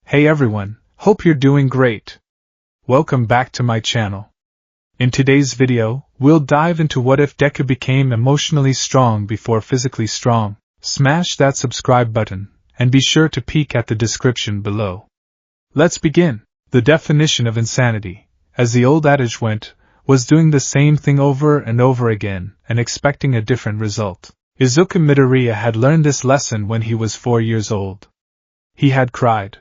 Hey everyone, hope you're doing great. Welcome back to my channel. In today's video, we'll dive into what if Deku became emotionally strong before physically strong. Smash that subscribe button, and be sure to peek at the description below. Let's begin. The definition of insanity, as the old adage went, was doing the same thing over and over again and expecting a different result. Izuku Midoriya had learned this lesson when he was 4 years old. He had cried.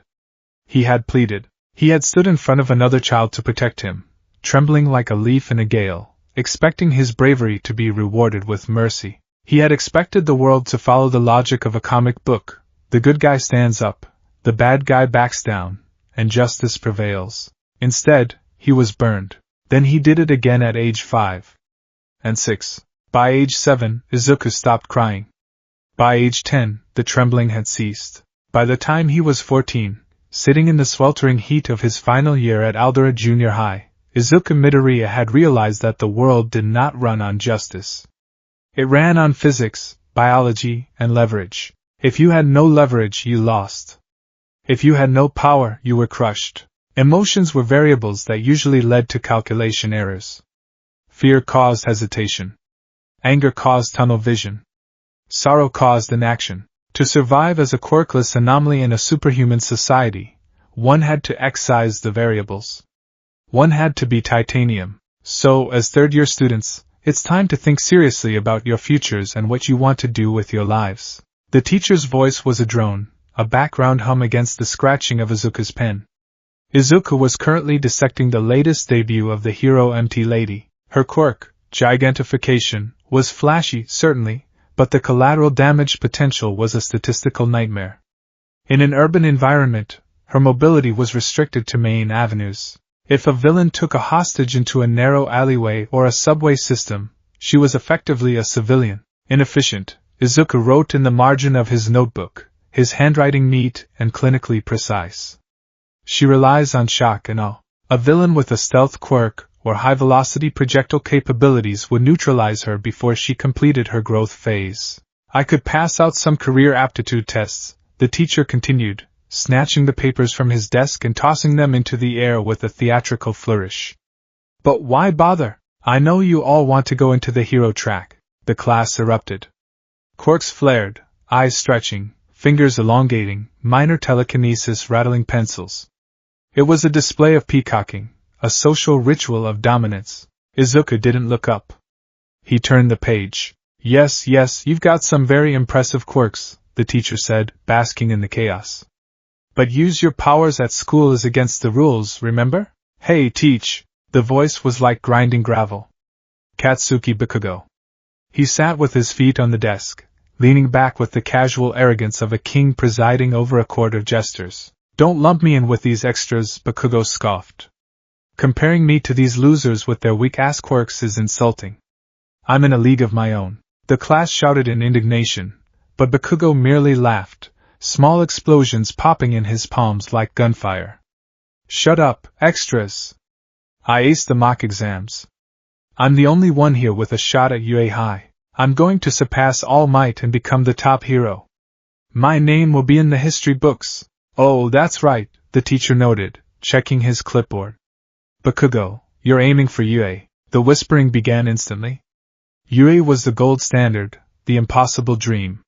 He had pleaded. He had stood in front of another child to protect him, trembling like a leaf in a gale, expecting his bravery to be rewarded with mercy. He had expected the world to follow the logic of a comic book. The good guy stands up, the bad guy backs down, and justice prevails. Instead, he was burned. Then he did it again at age 5 and 6. By age 7, Izuku stopped crying. By age 10, the trembling had ceased. By the time he was 14, sitting in the sweltering heat of his final year at Aldera Junior High, Izuku Midoriya had realized that the world did not run on justice. It ran on physics, biology, and leverage. If you had no leverage, you lost. If you had no power, you were crushed. Emotions were variables that usually led to calculation errors. Fear caused hesitation. Anger caused tunnel vision. Sorrow caused inaction. To survive as a quirkless anomaly in a superhuman society, one had to excise the variables. One had to be titanium. So, as third-year students, it's time to think seriously about your futures and what you want to do with your lives. The teacher's voice was a drone, a background hum against the scratching of Izuku's pen. Izuku was currently dissecting the latest debut of the hero MT Lady. Her quirk, gigantification, was flashy, certainly, but the collateral damage potential was a statistical nightmare. In an urban environment, her mobility was restricted to main avenues. If a villain took a hostage into a narrow alleyway or a subway system, she was effectively a civilian. Inefficient, Izuku wrote in the margin of his notebook, his handwriting neat and clinically precise. She relies on shock and awe. A villain with a stealth quirk or high-velocity projectile capabilities would neutralize her before she completed her growth phase. I could pass out some career aptitude tests, the teacher continued, snatching the papers from his desk and tossing them into the air with a theatrical flourish. But why bother? I know you all want to go into the hero track. The class erupted. Quirks flared, eyes stretching, fingers elongating, minor telekinesis rattling pencils. It was a display of peacocking, a social ritual of dominance. Izuku didn't look up. He turned the page. Yes, you've got some very impressive quirks, the teacher said, basking in the chaos. But use your powers at school is against the rules, remember? Hey, teach! The voice was like grinding gravel. Katsuki Bakugo. He sat with his feet on the desk, leaning back with the casual arrogance of a king presiding over a court of jesters. Don't lump me in with these extras, Bakugo scoffed. Comparing me to these losers with their weak-ass quirks is insulting. I'm in a league of my own. The class shouted in indignation, but Bakugo merely laughed, small explosions popping in his palms like gunfire. Shut up, extras! I aced the mock exams. I'm the only one here with a shot at UA High. I'm going to surpass All Might and become the top hero. My name will be in the history books. Oh, that's right, the teacher noted, checking his clipboard. Bakugo, you're aiming for UA. The whispering began instantly. UA was the gold standard, the impossible dream.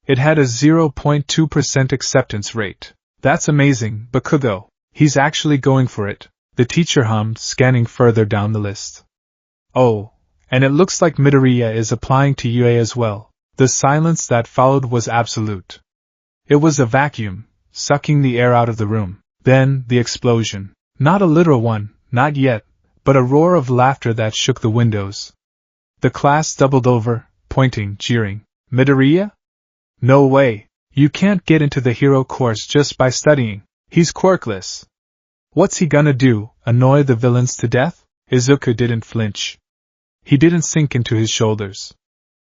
It had a 0.2% acceptance rate. That's amazing, Bakugo. He's actually going for it, the teacher hummed, scanning further down the list. Oh, and it looks like Midoriya is applying to UA as well. The silence that followed was absolute. It was a vacuum, sucking the air out of the room. Then, the explosion. Not a literal one, not yet, but a roar of laughter that shook the windows. The class doubled over, pointing, jeering. Midoriya? No way. You can't get into the hero course just by studying. He's quirkless. What's he gonna do, annoy the villains to death? Izuku didn't flinch. He didn't sink into his shoulders.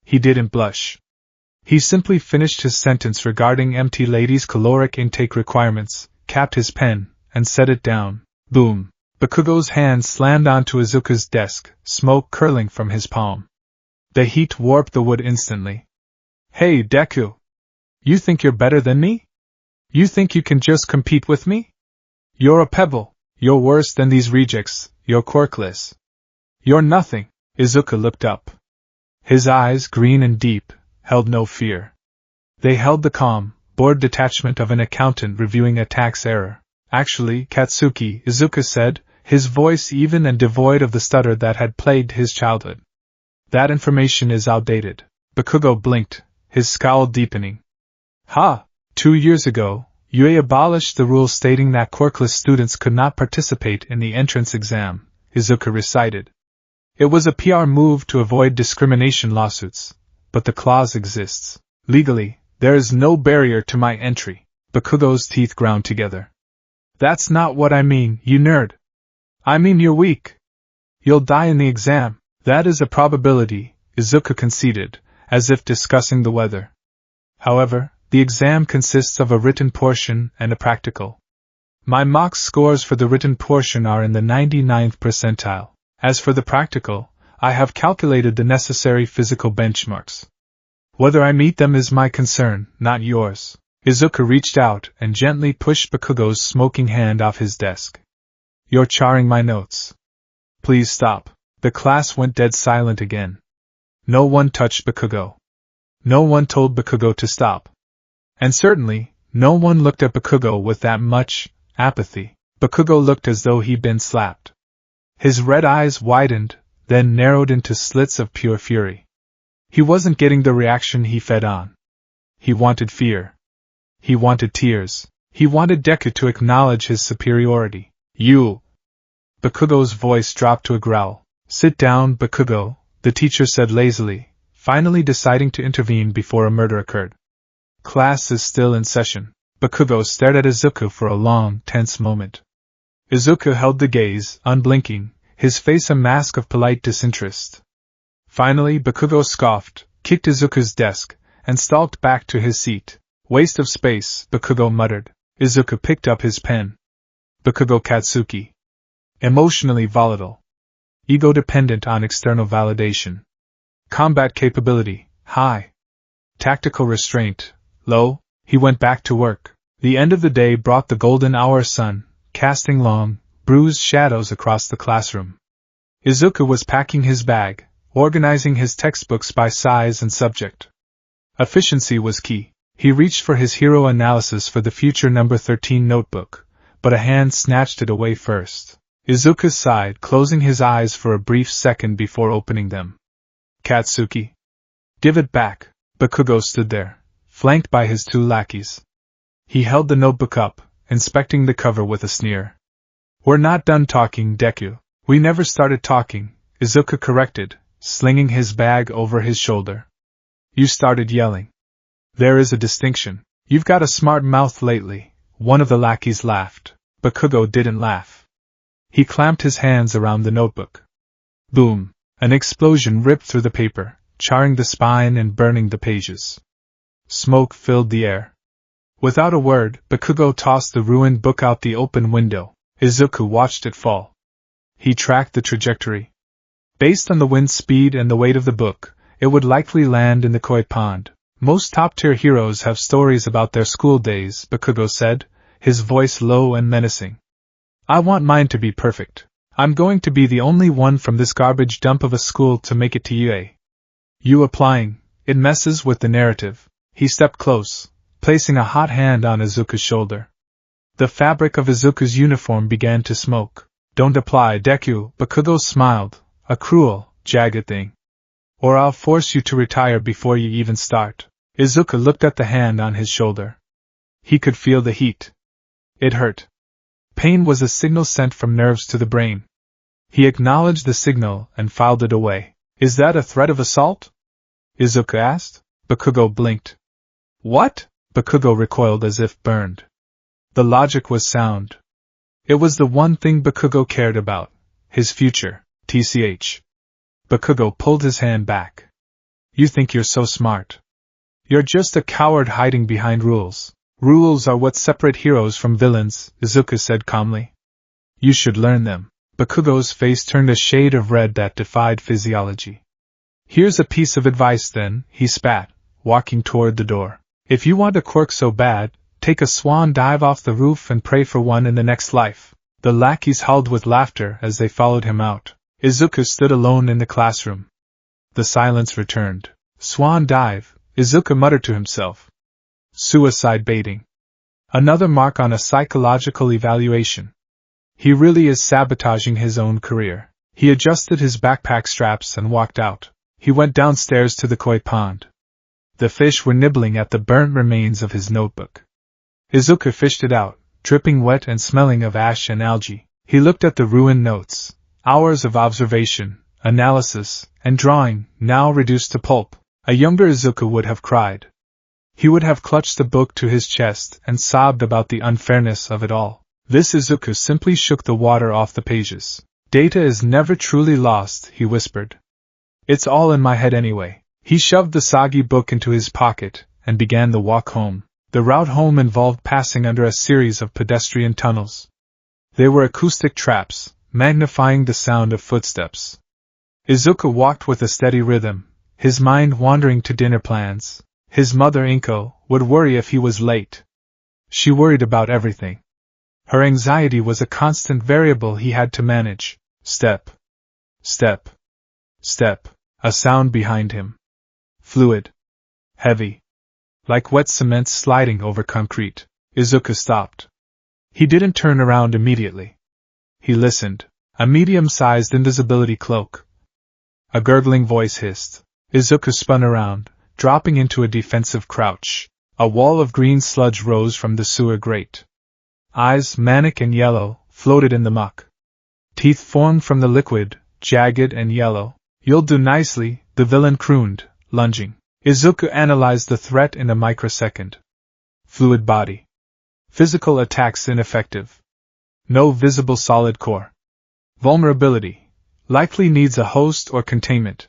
He didn't blush. He simply finished his sentence regarding MT Lady's caloric intake requirements, capped his pen, and set it down. Boom. Bakugo's hand slammed onto Izuku's desk, smoke curling from his palm. The heat warped the wood instantly. Hey, Deku! You think you're better than me? You think you can just compete with me? You're a pebble. You're worse than these rejects. You're quirkless. You're nothing. Izuku looked up. His eyes, green and deep, held no fear. They held the calm, bored detachment of an accountant reviewing a tax error. Actually, Katsuki, Izuku said, his voice even and devoid of the stutter that had plagued his childhood. That information is outdated. Bakugo blinked, his scowl deepening. Ha! 2 years ago, Yue abolished the rule stating that quirkless students could not participate in the entrance exam, Izuku recited. It was a PR move to avoid discrimination lawsuits, but the clause exists. Legally, there is no barrier to my entry. Bakugo's teeth ground together. That's not what I mean, you nerd. I mean you're weak. You'll die in the exam. That is a probability, Izuku conceded, as if discussing the weather. However, the exam consists of a written portion and a practical. My mock scores for the written portion are in the 99th percentile. As for the practical, I have calculated the necessary physical benchmarks. Whether I meet them is my concern, not yours. Izuku reached out and gently pushed Bakugo's smoking hand off his desk. You're charring my notes. Please stop. The class went dead silent again. No one touched Bakugo. No one told Bakugo to stop. And certainly, no one looked at Bakugo with that much apathy. Bakugo looked as though he'd been slapped. His red eyes widened, then narrowed into slits of pure fury. He wasn't getting the reaction he fed on. He wanted fear. He wanted tears. He wanted Deku to acknowledge his superiority. You! Bakugo's voice dropped to a growl. Sit down, Bakugo, the teacher said lazily, finally deciding to intervene before a murder occurred. Class is still in session. Bakugo stared at Izuku for a long, tense moment. Izuku held the gaze, unblinking, his face a mask of polite disinterest. Finally, Bakugo scoffed, kicked Izuku's desk, and stalked back to his seat. Waste of space, Bakugo muttered. Izuku picked up his pen. Bakugo Katsuki. Emotionally volatile. Ego-dependent on external validation. Combat capability, high. Tactical restraint, low. He went back to work. The end of the day brought the golden hour sun, casting long, bruised shadows across the classroom. Izuku was packing his bag, organizing his textbooks by size and subject. Efficiency was key. He reached for his hero analysis for the future number 13 notebook, but a hand snatched it away first. Izuku sighed, closing his eyes for a brief second before opening them. Katsuki. Give it back. Bakugo stood there, flanked by his 2 lackeys. He held the notebook up, inspecting the cover with a sneer. We're not done talking, Deku. We never started talking, Izuku corrected, slinging his bag over his shoulder. You started yelling. There is a distinction. You've got a smart mouth lately. One of the lackeys laughed. Bakugo didn't laugh. He clamped his hands around the notebook. Boom! An explosion ripped through the paper, charring the spine and burning the pages. Smoke filled the air. Without a word, Bakugo tossed the ruined book out the open window. Izuku watched it fall. He tracked the trajectory. Based on the wind speed and the weight of the book, it would likely land in the koi pond. Most top-tier heroes have stories about their school days, Bakugo said, his voice low and menacing. I want mine to be perfect. I'm going to be the only one from this garbage dump of a school to make it to UA. You applying, it messes with the narrative. He stepped close, placing a hot hand on Izuku's shoulder. The fabric of Izuku's uniform began to smoke. Don't apply, Deku, Bakugo smiled, a cruel, jagged thing. Or I'll force you to retire before you even start. Izuku looked at the hand on his shoulder. He could feel the heat. It hurt. Pain was a signal sent from nerves to the brain. He acknowledged the signal and filed it away. Is that a threat of assault? Izuku asked. Bakugo blinked. What? Bakugo recoiled as if burned. The logic was sound. It was the one thing Bakugo cared about, his future, TCH. Bakugo pulled his hand back. You think you're so smart. You're just a coward hiding behind rules. Rules are what separate heroes from villains, Izuku said calmly. You should learn them. Bakugo's face turned a shade of red that defied physiology. Here's a piece of advice then, he spat, walking toward the door. If you want a quirk so bad, take a swan dive off the roof and pray for one in the next life. The lackeys howled with laughter as they followed him out. Izuku stood alone in the classroom. The silence returned. Swan dive, Izuku muttered to himself. Suicide baiting. Another mark on a psychological evaluation. He really is sabotaging his own career. He adjusted his backpack straps and walked out. He went downstairs to the koi pond. The fish were nibbling at the burnt remains of his notebook. Izuku fished it out, dripping wet and smelling of ash and algae. He looked at the ruined notes. Hours of observation, analysis, and drawing, now reduced to pulp. A younger Izuku would have cried. He would have clutched the book to his chest and sobbed about the unfairness of it all. This Izuku simply shook the water off the pages. Data is never truly lost, he whispered. It's all in my head anyway. He shoved the soggy book into his pocket and began the walk home. The route home involved passing under a series of pedestrian tunnels. They were acoustic traps, magnifying the sound of footsteps. Izuku walked with a steady rhythm, his mind wandering to dinner plans. His mother Inko would worry if he was late. She worried about everything. Her anxiety was a constant variable he had to manage. Step. Step. Step. A sound behind him. Fluid. Heavy. Like wet cement sliding over concrete. Izuku stopped. He didn't turn around immediately. He listened. A medium-sized invisibility cloak. A gurgling voice hissed. Izuku spun around, dropping into a defensive crouch. A wall of green sludge rose from the sewer grate. Eyes, manic and yellow, floated in the muck. Teeth formed from the liquid, jagged and yellow. You'll do nicely, the villain crooned, lunging. Izuku analyzed the threat in a microsecond. Fluid body. Physical attacks ineffective. No visible solid core. Vulnerability. Likely needs a host or containment.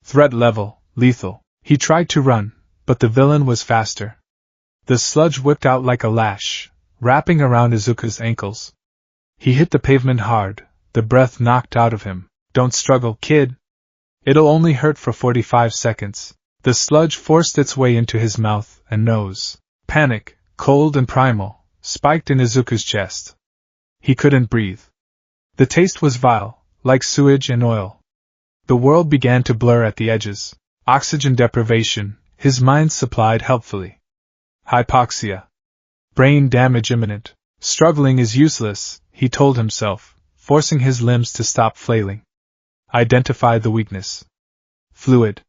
Threat level, lethal. He tried to run, but the villain was faster. The sludge whipped out like a lash, wrapping around Izuku's ankles. He hit the pavement hard, the breath knocked out of him. Don't struggle, kid. It'll only hurt for 45 seconds. The sludge forced its way into his mouth and nose. Panic, cold and primal, spiked in Izuku's chest. He couldn't breathe. The taste was vile, like sewage and oil. The world began to blur at the edges. Oxygen deprivation, his mind supplied helpfully. Hypoxia. Brain damage imminent. Struggling is useless, he told himself, forcing his limbs to stop flailing. Identify the weakness. Fluid.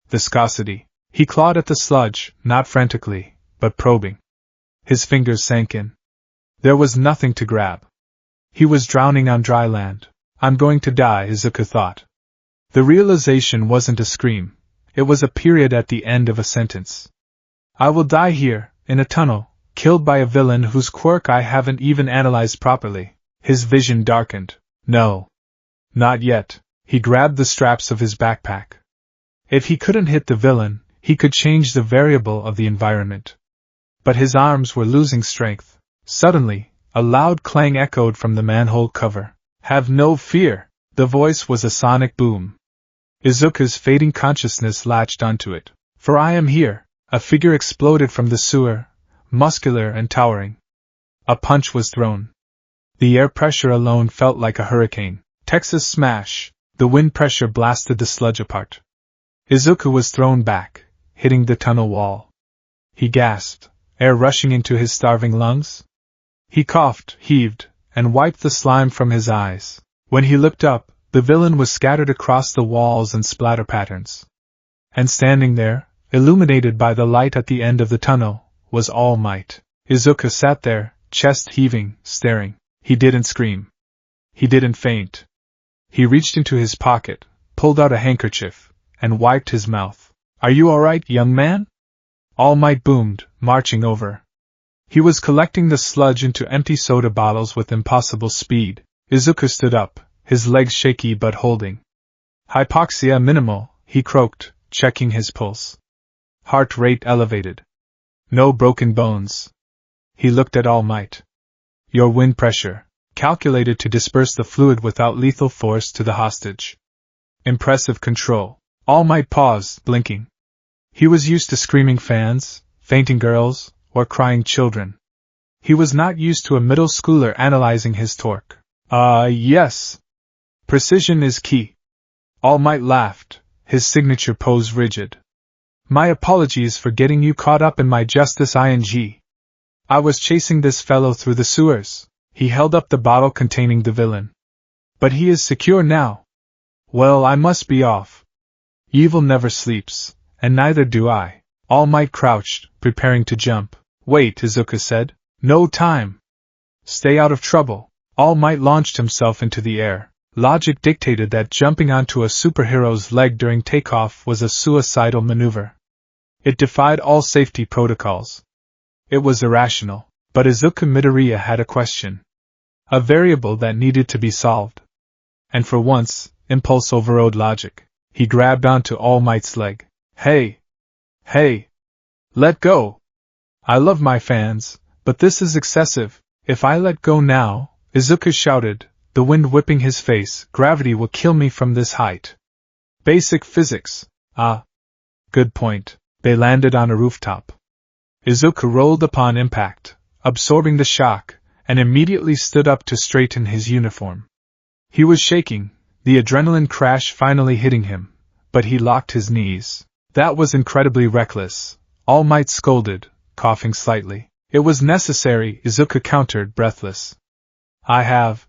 Viscosity. He clawed at the sludge, not frantically, but probing. His fingers sank in. There was nothing to grab. He was drowning on dry land. I'm going to die, Izuku thought. The realization wasn't a scream. It was a period at the end of a sentence. I will die here, in a tunnel, killed by a villain whose quirk I haven't even analyzed properly. His vision darkened. No. Not yet. He grabbed the straps of his backpack. If he couldn't hit the villain, he could change the variable of the environment. But his arms were losing strength. Suddenly, a loud clang echoed from the manhole cover. Have no fear! The voice was a sonic boom. Izuku's fading consciousness latched onto it. For I am here! A figure exploded from the sewer, muscular and towering. A punch was thrown. The air pressure alone felt like a hurricane. Texas smash! The wind pressure blasted the sludge apart. Izuku was thrown back, hitting the tunnel wall. He gasped, air rushing into his starving lungs. He coughed, heaved, and wiped the slime from his eyes. When he looked up, the villain was scattered across the walls in splatter patterns. And standing there, illuminated by the light at the end of the tunnel, was All Might. Izuku sat there, chest heaving, staring. He didn't scream. He didn't faint. He reached into his pocket, pulled out a handkerchief, and wiped his mouth. Are you all right, young man? All Might boomed, marching over. He was collecting the sludge into empty soda bottles with impossible speed. Izuku stood up, his legs shaky but holding. Hypoxia minimal, he croaked, checking his pulse. Heart rate elevated. No broken bones. He looked at All Might. Your wind pressure, calculated to disperse the fluid without lethal force to the hostage. Impressive control. All Might paused, blinking. He was used to screaming fans, fainting girls, or crying children. He was not used to a middle schooler analyzing his torque. Yes. Precision is key. All Might laughed, his signature pose rigid. My apologies for getting you caught up in my justice ing. I was chasing this fellow through the sewers. He held up the bottle containing the villain. But he is secure now. Well, I must be off. Evil never sleeps, and neither do I. All Might crouched, preparing to jump. Wait, Izuku said. No time. Stay out of trouble. All Might launched himself into the air. Logic dictated that jumping onto a superhero's leg during takeoff was a suicidal maneuver. It defied all safety protocols. It was irrational, but Izuku Midoriya had a question. A variable that needed to be solved. And for once, impulse overrode logic. He grabbed onto All Might's leg. Hey! Hey! Let go! I love my fans, but this is excessive. If I let go now, Izuku shouted, the wind whipping his face, gravity will kill me from this height. Basic physics. Ah. Good point. They landed on a rooftop. Izuku rolled upon impact, absorbing the shock, and immediately stood up to straighten his uniform. He was shaking, the adrenaline crash finally hitting him, but he locked his knees. That was incredibly reckless. All Might scolded, coughing slightly. It was necessary, Izuku countered, breathless. I have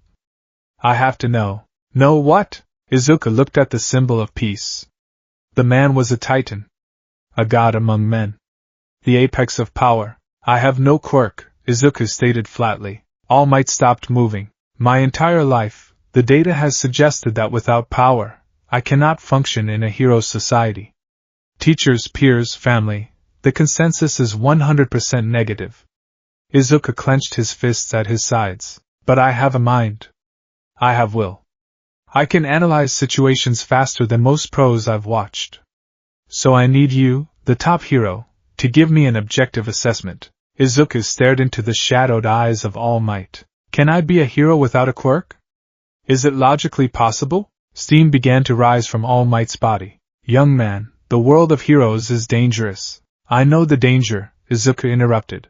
to know. Know what? Izuku looked at the symbol of peace. The man was a titan. A god among men. The apex of power. I have no quirk, Izuku stated flatly. All Might stopped moving. My entire life, the data has suggested that without power, I cannot function in a hero society. Teachers, peers, family, the consensus is 100% negative. Izuku clenched his fists at his sides. But I have a mind. I have will. I can analyze situations faster than most pros I've watched. So I need you, the top hero, to give me an objective assessment. Izuku stared into the shadowed eyes of All Might. Can I be a hero without a quirk? Is it logically possible? Steam began to rise from All Might's body. Young man, the world of heroes is dangerous. I know the danger, Izuku interrupted.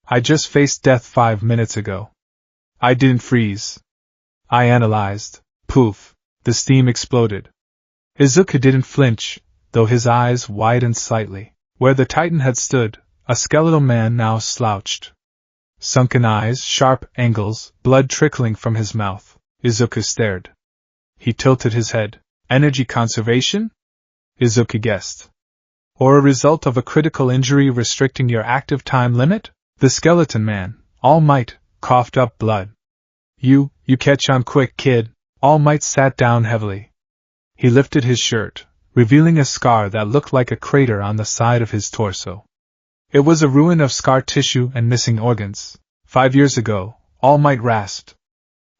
I just faced death 5 minutes ago. I didn't freeze. I analyzed. Poof. The steam exploded. Izuku didn't flinch, though his eyes widened slightly. Where the Titan had stood, a skeletal man now slouched. Sunken eyes, sharp angles, blood trickling from his mouth. Izuku stared. He tilted his head. Energy conservation? Izuku guessed. Or a result of a critical injury restricting your active time limit? The skeleton man, All Might, coughed up blood. You catch on quick, kid. All Might sat down heavily. He lifted his shirt, revealing a scar that looked like a crater on the side of his torso. It was a ruin of scar tissue and missing organs. 5 years ago, All Might rasped.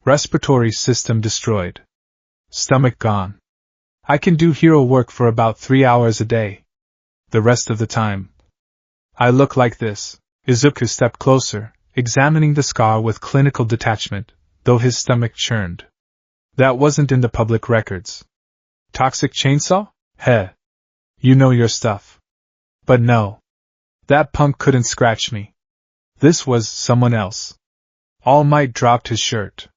Respiratory system destroyed. Stomach gone. I can do hero work for about 3 hours a day. The rest of the time, I look like this. Izuku stepped closer, examining the scar with clinical detachment, though his stomach churned. That wasn't in the public records. Toxic chainsaw? Heh. You know your stuff. But no. That punk couldn't scratch me. This was someone else. All Might dropped his shirt.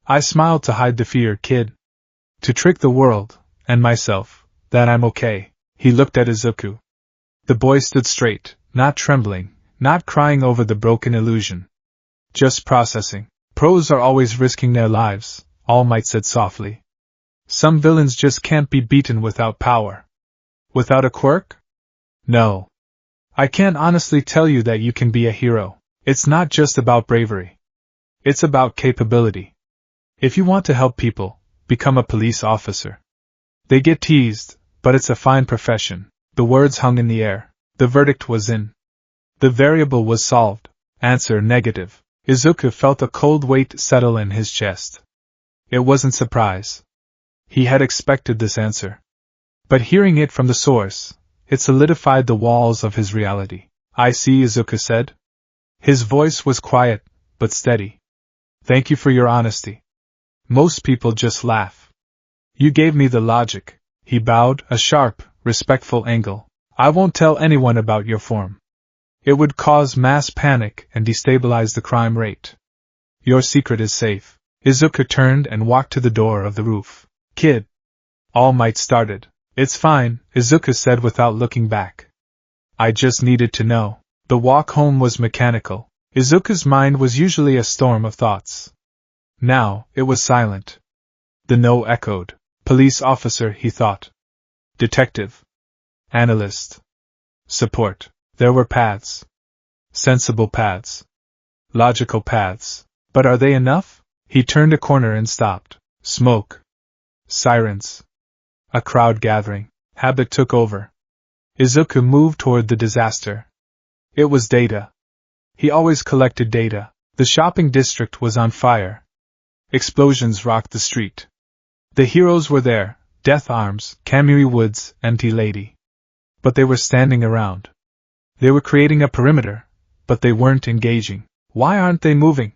I smiled to hide the fear, kid. To trick the world, and myself, that I'm okay. He looked at Izuku. The boy stood straight, not trembling, not crying over the broken illusion. Just processing. Pros are always risking their lives, All Might said softly. Some villains just can't be beaten without power. Without a quirk? No. I can't honestly tell you that you can be a hero. It's not just about bravery. It's about capability. If you want to help people, become a police officer. They get teased, but it's a fine profession. The words hung in the air. The verdict was in. The variable was solved. Answer negative. Izuku felt a cold weight settle in his chest. It wasn't surprise. He had expected this answer. But hearing it from the source, it solidified the walls of his reality. I see, Izuku said. His voice was quiet, but steady. Thank you for your honesty. Most people just laugh. You gave me the logic. He bowed, a sharp, respectful angle. I won't tell anyone about your form. It would cause mass panic and destabilize the crime rate. Your secret is safe. Izuku turned and walked to the door of the roof. Kid. All Might started. It's fine, Izuku said without looking back. I just needed to know. The walk home was mechanical. Izuku's mind was usually a storm of thoughts. Now, it was silent. The no echoed. Police officer, he thought. Detective. Analyst. Support. There were paths. Sensible paths. Logical paths. But are they enough? He turned a corner and stopped. Smoke. Sirens. A crowd gathering. Habit took over. Izuku moved toward the disaster. It was data. He always collected data. The shopping district was on fire. Explosions rocked the street. The heroes were there, Death Arms, Kamui Woods, Empty Lady. But they were standing around. They were creating a perimeter, but they weren't engaging. Why aren't they moving?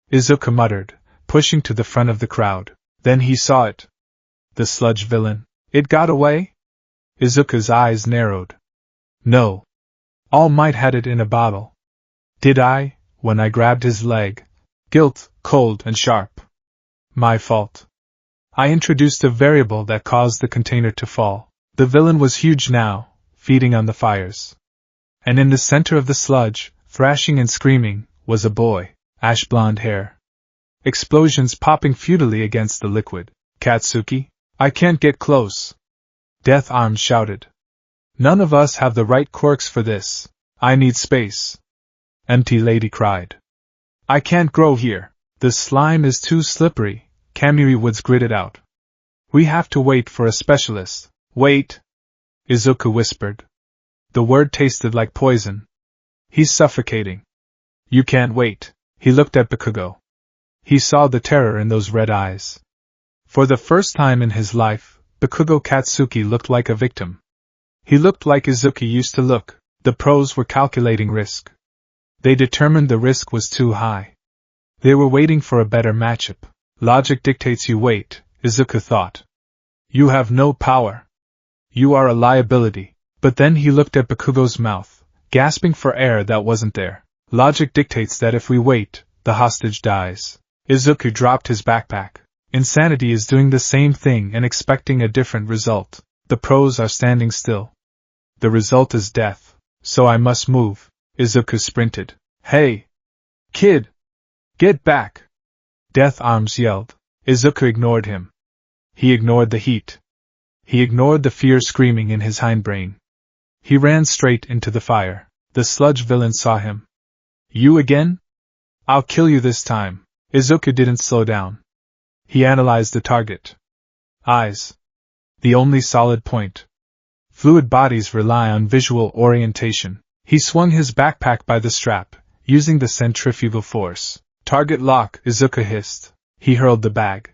Izuku muttered, pushing to the front of the crowd. Then he saw it. The sludge villain. It got away? Izuku's eyes narrowed. No. All Might had it in a bottle. Did I, when I grabbed his leg? Guilt, cold and sharp. My fault. I introduced a variable that caused the container to fall. The villain was huge now, feeding on the fires. And in the center of the sludge, thrashing and screaming, was a boy, ash blonde hair. Explosions popping futilely against the liquid. Katsuki? I can't get close. Death Arms shouted. None of us have the right quirks for this. I need space. Empty Lady cried. I can't grow here. The slime is too slippery, Kamui Woods gritted out. We have to wait for a specialist. Wait! Izuku whispered. The word tasted like poison. He's suffocating. You can't wait. He looked at Bakugo. He saw the terror in those red eyes. For the first time in his life, Bakugo Katsuki looked like a victim. He looked like Izuku used to look. The pros were calculating risk. They determined the risk was too high. They were waiting for a better matchup. Logic dictates you wait, Izuku thought. You have no power. You are a liability. But then he looked at Bakugo's mouth, gasping for air that wasn't there. Logic dictates that if we wait, the hostage dies. Izuku dropped his backpack. Insanity is doing the same thing and expecting a different result. The pros are standing still. The result is death. So I must move. Izuku sprinted. Hey! Kid! Get back! Death Arms yelled. Izuku ignored him. He ignored the heat. He ignored the fear screaming in his hindbrain. He ran straight into the fire. The sludge villain saw him. You again? I'll kill you this time. Izuku didn't slow down. He analyzed the target. Eyes. The only solid point. Fluid bodies rely on visual orientation. He swung his backpack by the strap, using the centrifugal force. Target lock, Izuku hissed. He hurled the bag.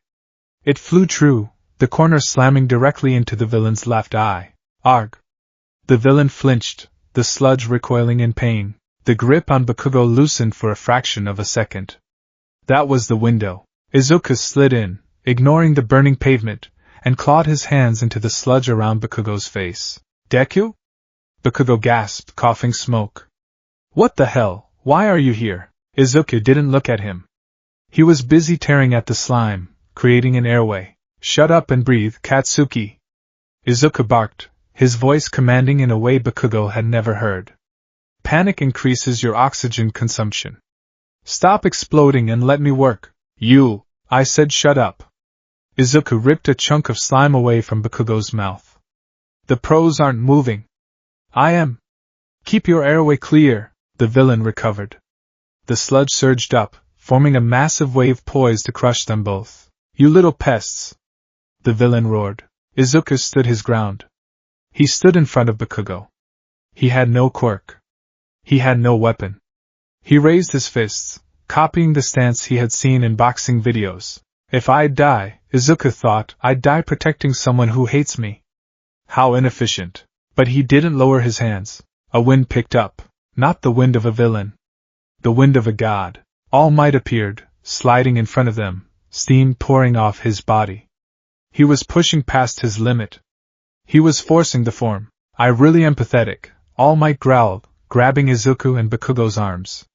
It flew true, the corner slamming directly into the villain's left eye. Arg! The villain flinched, the sludge recoiling in pain. The grip on Bakugo loosened for a fraction of a second. That was the window. Izuku slid in, ignoring the burning pavement, and clawed his hands into the sludge around Bakugo's face. Deku? Bakugo gasped, coughing smoke. What the hell? Why are you here? Izuku didn't look at him. He was busy tearing at the slime, creating an airway. Shut up and breathe, Katsuki. Izuku barked, his voice commanding in a way Bakugo had never heard. Panic increases your oxygen consumption. Stop exploding and let me work. You, I said shut up. Izuku ripped a chunk of slime away from Bakugo's mouth. The pros aren't moving. I am. Keep your airway clear, the villain recovered. The sludge surged up, forming a massive wave poised to crush them both. You little pests! The villain roared. Izuku stood his ground. He stood in front of Bakugo. He had no quirk. He had no weapon. He raised his fists, copying the stance he had seen in boxing videos. If I'd die, Izuku thought, I'd die protecting someone who hates me. How inefficient. But he didn't lower his hands. A wind picked up. Not the wind of a villain. The wind of a god. All Might appeared, sliding in front of them, steam pouring off his body. He was pushing past his limit. He was forcing the form. I really am pathetic, All Might growled, grabbing Izuku and Bakugo's arms.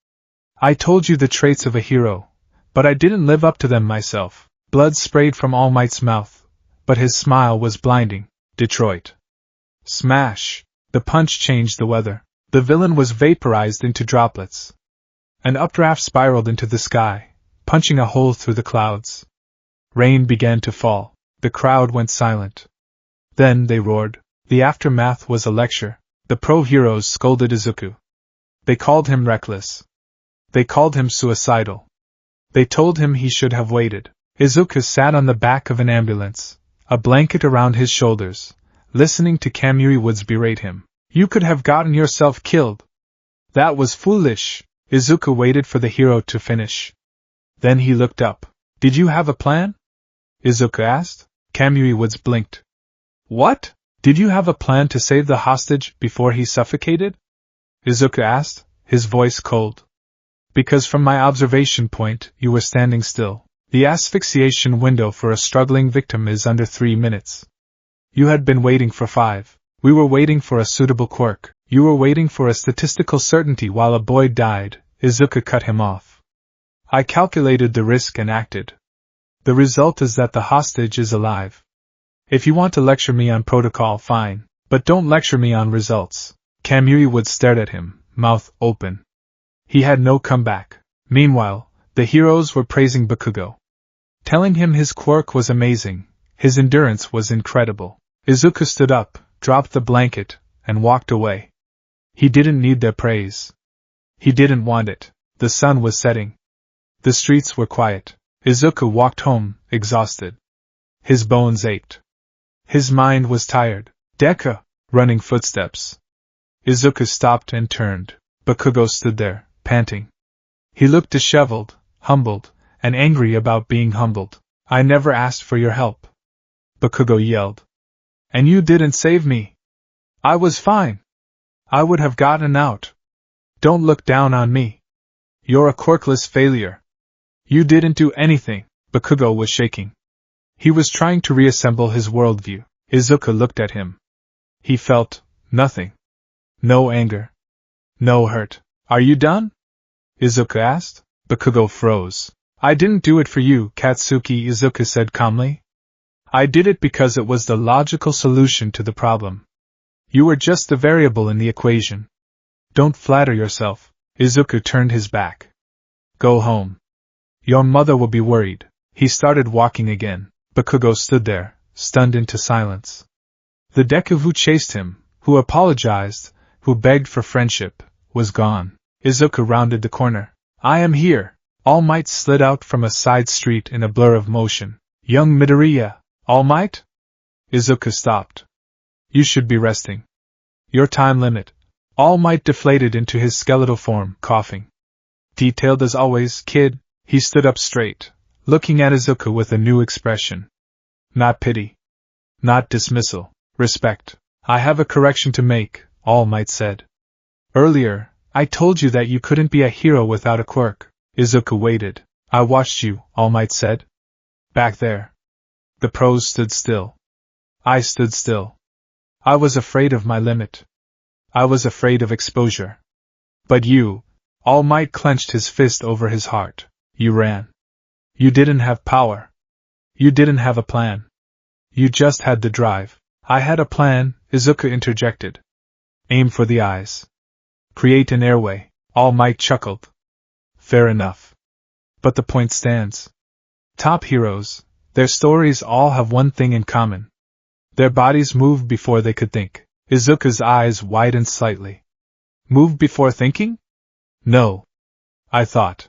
I told you the traits of a hero, but I didn't live up to them myself. Blood sprayed from All Might's mouth, but his smile was blinding. Detroit. Smash! The punch changed the weather. The villain was vaporized into droplets. An updraft spiraled into the sky, punching a hole through the clouds. Rain began to fall. The crowd went silent. Then they roared. The aftermath was a lecture. The pro-heroes scolded Izuku. They called him reckless. They called him suicidal. They told him he should have waited. Izuku sat on the back of an ambulance, a blanket around his shoulders, listening to Kamui Woods berate him. You could have gotten yourself killed. That was foolish. Izuku waited for the hero to finish. Then he looked up. Did you have a plan? Izuku asked. Kamui Woods blinked. What? Did you have a plan to save the hostage before he suffocated? Izuku asked, his voice cold. Because from my observation point, you were standing still. The asphyxiation window for a struggling victim is under 3 minutes. You had been waiting for 5. We were waiting for a suitable quirk. You were waiting for a statistical certainty while a boy died. Izuku cut him off. I calculated the risk and acted. The result is that the hostage is alive. If you want to lecture me on protocol, fine, but don't lecture me on results. Kamui Woods stared at him, mouth open. He had no comeback. Meanwhile, the heroes were praising Bakugo, telling him his quirk was amazing, his endurance was incredible. Izuku stood up, dropped the blanket, and walked away. He didn't need their praise. He didn't want it. The sun was setting. The streets were quiet. Izuku walked home, exhausted. His bones ached. His mind was tired. Deku! Running footsteps. Izuku stopped and turned. Bakugo stood there, panting. He looked disheveled, humbled, and angry about being humbled. I never asked for your help. Bakugo yelled. And you didn't save me. I was fine. I would have gotten out. Don't look down on me. You're a quirkless failure. You didn't do anything. Bakugo was shaking. He was trying to reassemble his worldview. Izuku looked at him. He felt nothing. No anger. No hurt. Are you done? Izuku asked. Bakugo froze. I didn't do it for you, Katsuki, Izuku said calmly. I did it because it was the logical solution to the problem. You were just the variable in the equation. Don't flatter yourself. Izuku turned his back. Go home. Your mother will be worried. He started walking again. Bakugo stood there, stunned into silence. The Deku who chased him, who apologized, who begged for friendship, was gone. Izuku rounded the corner. I am here. All Might slid out from a side street in a blur of motion. Young Midoriya, All Might? Izuku stopped. You should be resting. Your time limit. All Might deflated into his skeletal form, coughing. Detailed as always, kid. He stood up straight, looking at Izuku with a new expression. Not pity. Not dismissal. Respect. I have a correction to make, All Might said. Earlier, I told you that you couldn't be a hero without a quirk. Izuku waited. I watched you, All Might said. Back there. The pros stood still. I stood still. I was afraid of my limit. I was afraid of exposure. But you, All Might clenched his fist over his heart. You ran. You didn't have power. You didn't have a plan. You just had the drive. I had a plan, Izuku interjected. Aim for the eyes. Create an airway. All Might chuckled. Fair enough. But the point stands. Top heroes, their stories all have one thing in common. Their bodies moved before they could think. Izuku's eyes widened slightly. Moved before thinking? No. I thought.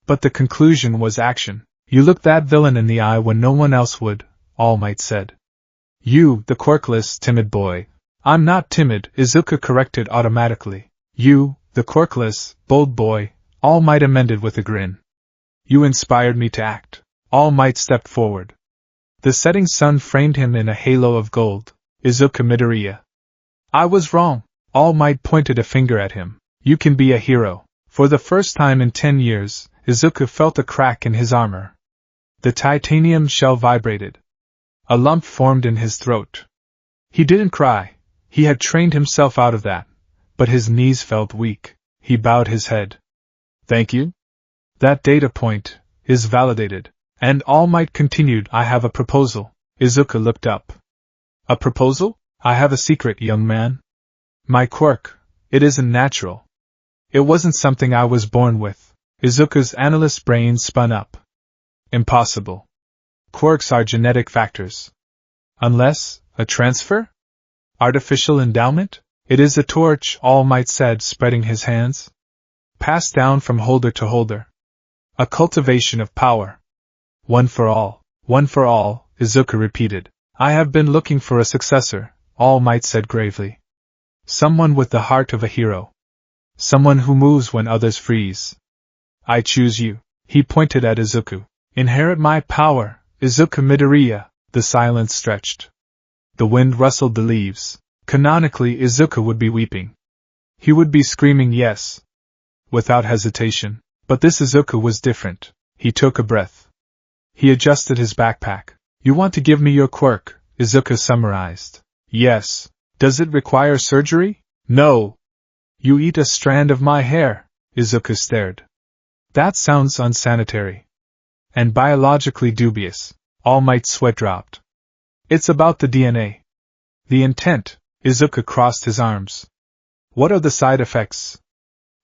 But the conclusion was action. You looked that villain in the eye when no one else would, All Might said. You, the quirkless, timid boy. I'm not timid, Izuku corrected automatically. You, the quirkless, bold boy, All Might amended with a grin. You inspired me to act. All Might stepped forward. The setting sun framed him in a halo of gold. Izuku Midoriya. I was wrong. All Might pointed a finger at him. You can be a hero. For the first time in 10 years, Izuku felt a crack in his armor. The titanium shell vibrated. A lump formed in his throat. He didn't cry. He had trained himself out of that. but his knees felt weak. He bowed his head. Thank you? That data point is validated. And All Might continued, I have a proposal. Izuku looked up. A proposal? I have a secret, young man. My quirk. It isn't natural. It wasn't something I was born with. Izuku's analyst brain spun up. Impossible. Quirks are genetic factors. Unless, a transfer? Artificial endowment? It is a torch, All Might said, spreading his hands. Passed down from holder to holder. A cultivation of power. One for all, Izuku repeated. I have been looking for a successor, All Might said gravely. Someone with the heart of a hero. Someone who moves when others freeze. I choose you. He pointed at Izuku. Inherit my power, Izuku Midoriya. The silence stretched. The wind rustled the leaves. Canonically, Izuku would be weeping. He would be screaming yes. Without hesitation. But this Izuku was different. He took a breath. He adjusted his backpack. You want to give me your quirk, Izuku summarized. Yes. Does it require surgery? No. You eat a strand of my hair, Izuku stared. That sounds unsanitary. And biologically dubious. All Might's sweat dropped. It's about the DNA. The intent, Izuku crossed his arms. What are the side effects?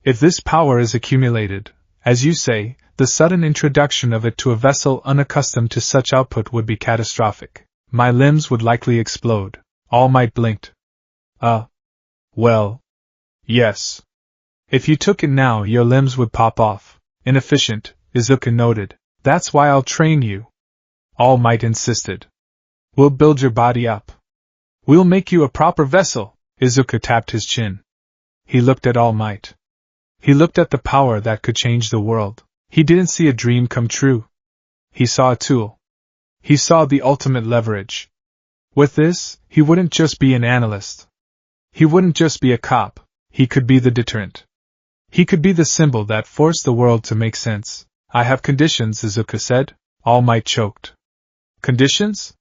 If this power is accumulated, as you say, the sudden introduction of it to a vessel unaccustomed to such output would be catastrophic. My limbs would likely explode. All Might blinked. Well. Yes. If you took it now, your limbs would pop off. Inefficient, Izuku noted. That's why I'll train you. All Might insisted. We'll build your body up. We'll make you a proper vessel. Izuku tapped his chin. He looked at All Might. He looked at the power that could change the world. He didn't see a dream come true. He saw a tool. He saw the ultimate leverage. With this, he wouldn't just be an analyst. He wouldn't just be a cop. He could be the deterrent. He could be the symbol that forced the world to make sense. I have conditions, Izuku said. All Might choked. Conditions?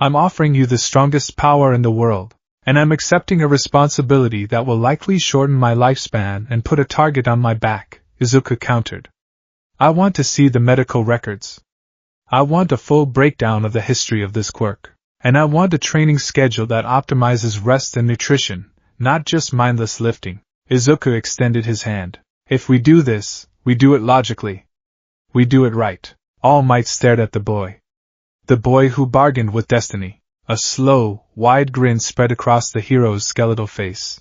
I'm offering you the strongest power in the world, and I'm accepting a responsibility that will likely shorten my lifespan and put a target on my back, Izuku countered. I want to see the medical records. I want a full breakdown of the history of this quirk, and I want a training schedule that optimizes rest and nutrition, not just mindless lifting. Izuku extended his hand. If we do this, we do it logically. We do it right. All Might stared at the boy. The boy who bargained with destiny. A slow, wide grin spread across the hero's skeletal face.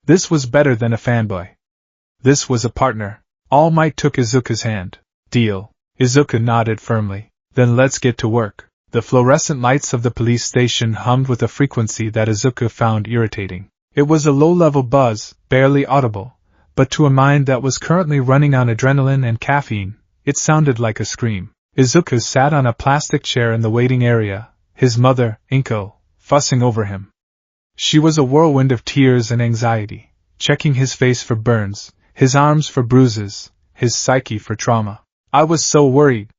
This was better than a fanboy. This was a partner. All Might took Izuku's hand. Deal. Izuku nodded firmly. Then let's get to work. The fluorescent lights of the police station hummed with a frequency that Izuku found irritating. It was a low-level buzz, barely audible, but to a mind that was currently running on adrenaline and caffeine, it sounded like a scream. Izuku sat on a plastic chair in the waiting area, his mother, Inko, fussing over him. She was a whirlwind of tears and anxiety, checking his face for burns, his arms for bruises, his psyche for trauma. I was so worried.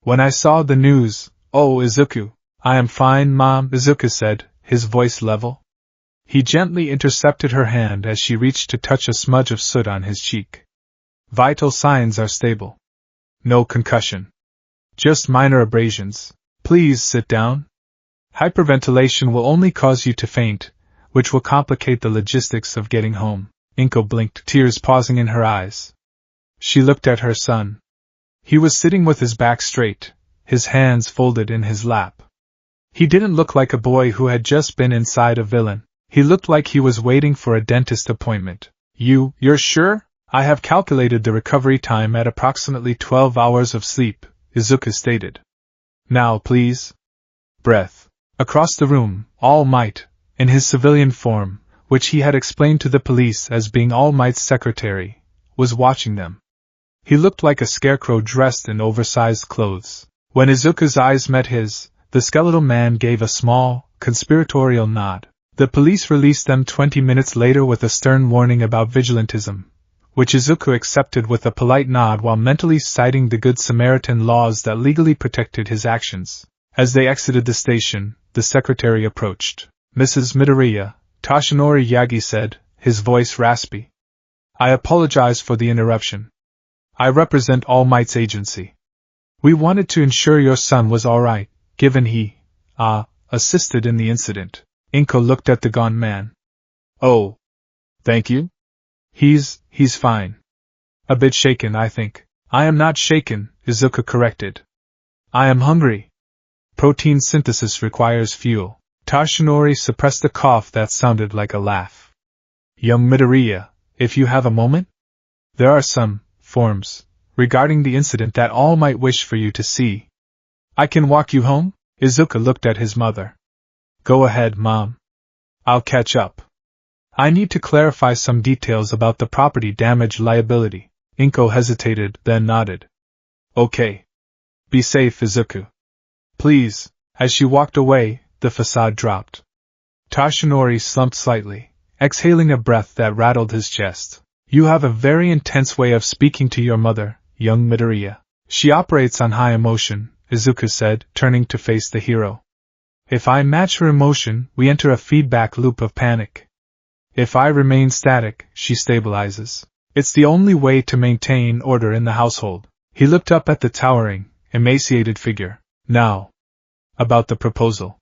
When I saw the news, oh Izuku, I am fine, Mom, Izuku said, his voice level. He gently intercepted her hand as she reached to touch a smudge of soot on his cheek. Vital signs are stable. No concussion. Just minor abrasions. Please sit down. Hyperventilation will only cause you to faint, which will complicate the logistics of getting home. Inko blinked, tears pausing in her eyes. She looked at her son. He was sitting with his back straight, his hands folded in his lap. He didn't look like a boy who had just been inside a villain. He looked like he was waiting for a dentist appointment. You're sure? I have calculated the recovery time at approximately 12 hours of sleep, Izuku stated. Now, please. Breath. Across the room, All Might, in his civilian form, which he had explained to the police as being All Might's secretary, was watching them. He looked like a scarecrow dressed in oversized clothes. When Izuku's eyes met his, the skeletal man gave a small, conspiratorial nod. The police released them 20 minutes later with a stern warning about vigilantism, which Izuku accepted with a polite nod while mentally citing the Good Samaritan laws that legally protected his actions. As they exited the station, the secretary approached. Mrs. Midoriya, Toshinori Yagi said, his voice raspy. I apologize for the interruption. I represent All Might's agency. We wanted to ensure your son was alright, given he, assisted in the incident. Inko looked at the gaunt man. Oh. Thank you? He's fine. A bit shaken, I think. I am not shaken, Izuku corrected. I am hungry. Protein synthesis requires fuel. Toshinori suppressed a cough that sounded like a laugh. Young Midoriya, if you have a moment? There are some forms regarding the incident that All Might wish for you to see. I can walk you home? Izuku looked at his mother. Go ahead, Mom. I'll catch up. I need to clarify some details about the property damage liability. Inko hesitated, then nodded. Okay. Be safe, Izuku. Please. As she walked away, the facade dropped. Toshinori slumped slightly, exhaling a breath that rattled his chest. You have a very intense way of speaking to your mother, young Midoriya. She operates on high emotion, Izuku said, turning to face the hero. If I match her emotion, we enter a feedback loop of panic. If I remain static, she stabilizes. It's the only way to maintain order in the household. He looked up at the towering, emaciated figure. Now. About the proposal.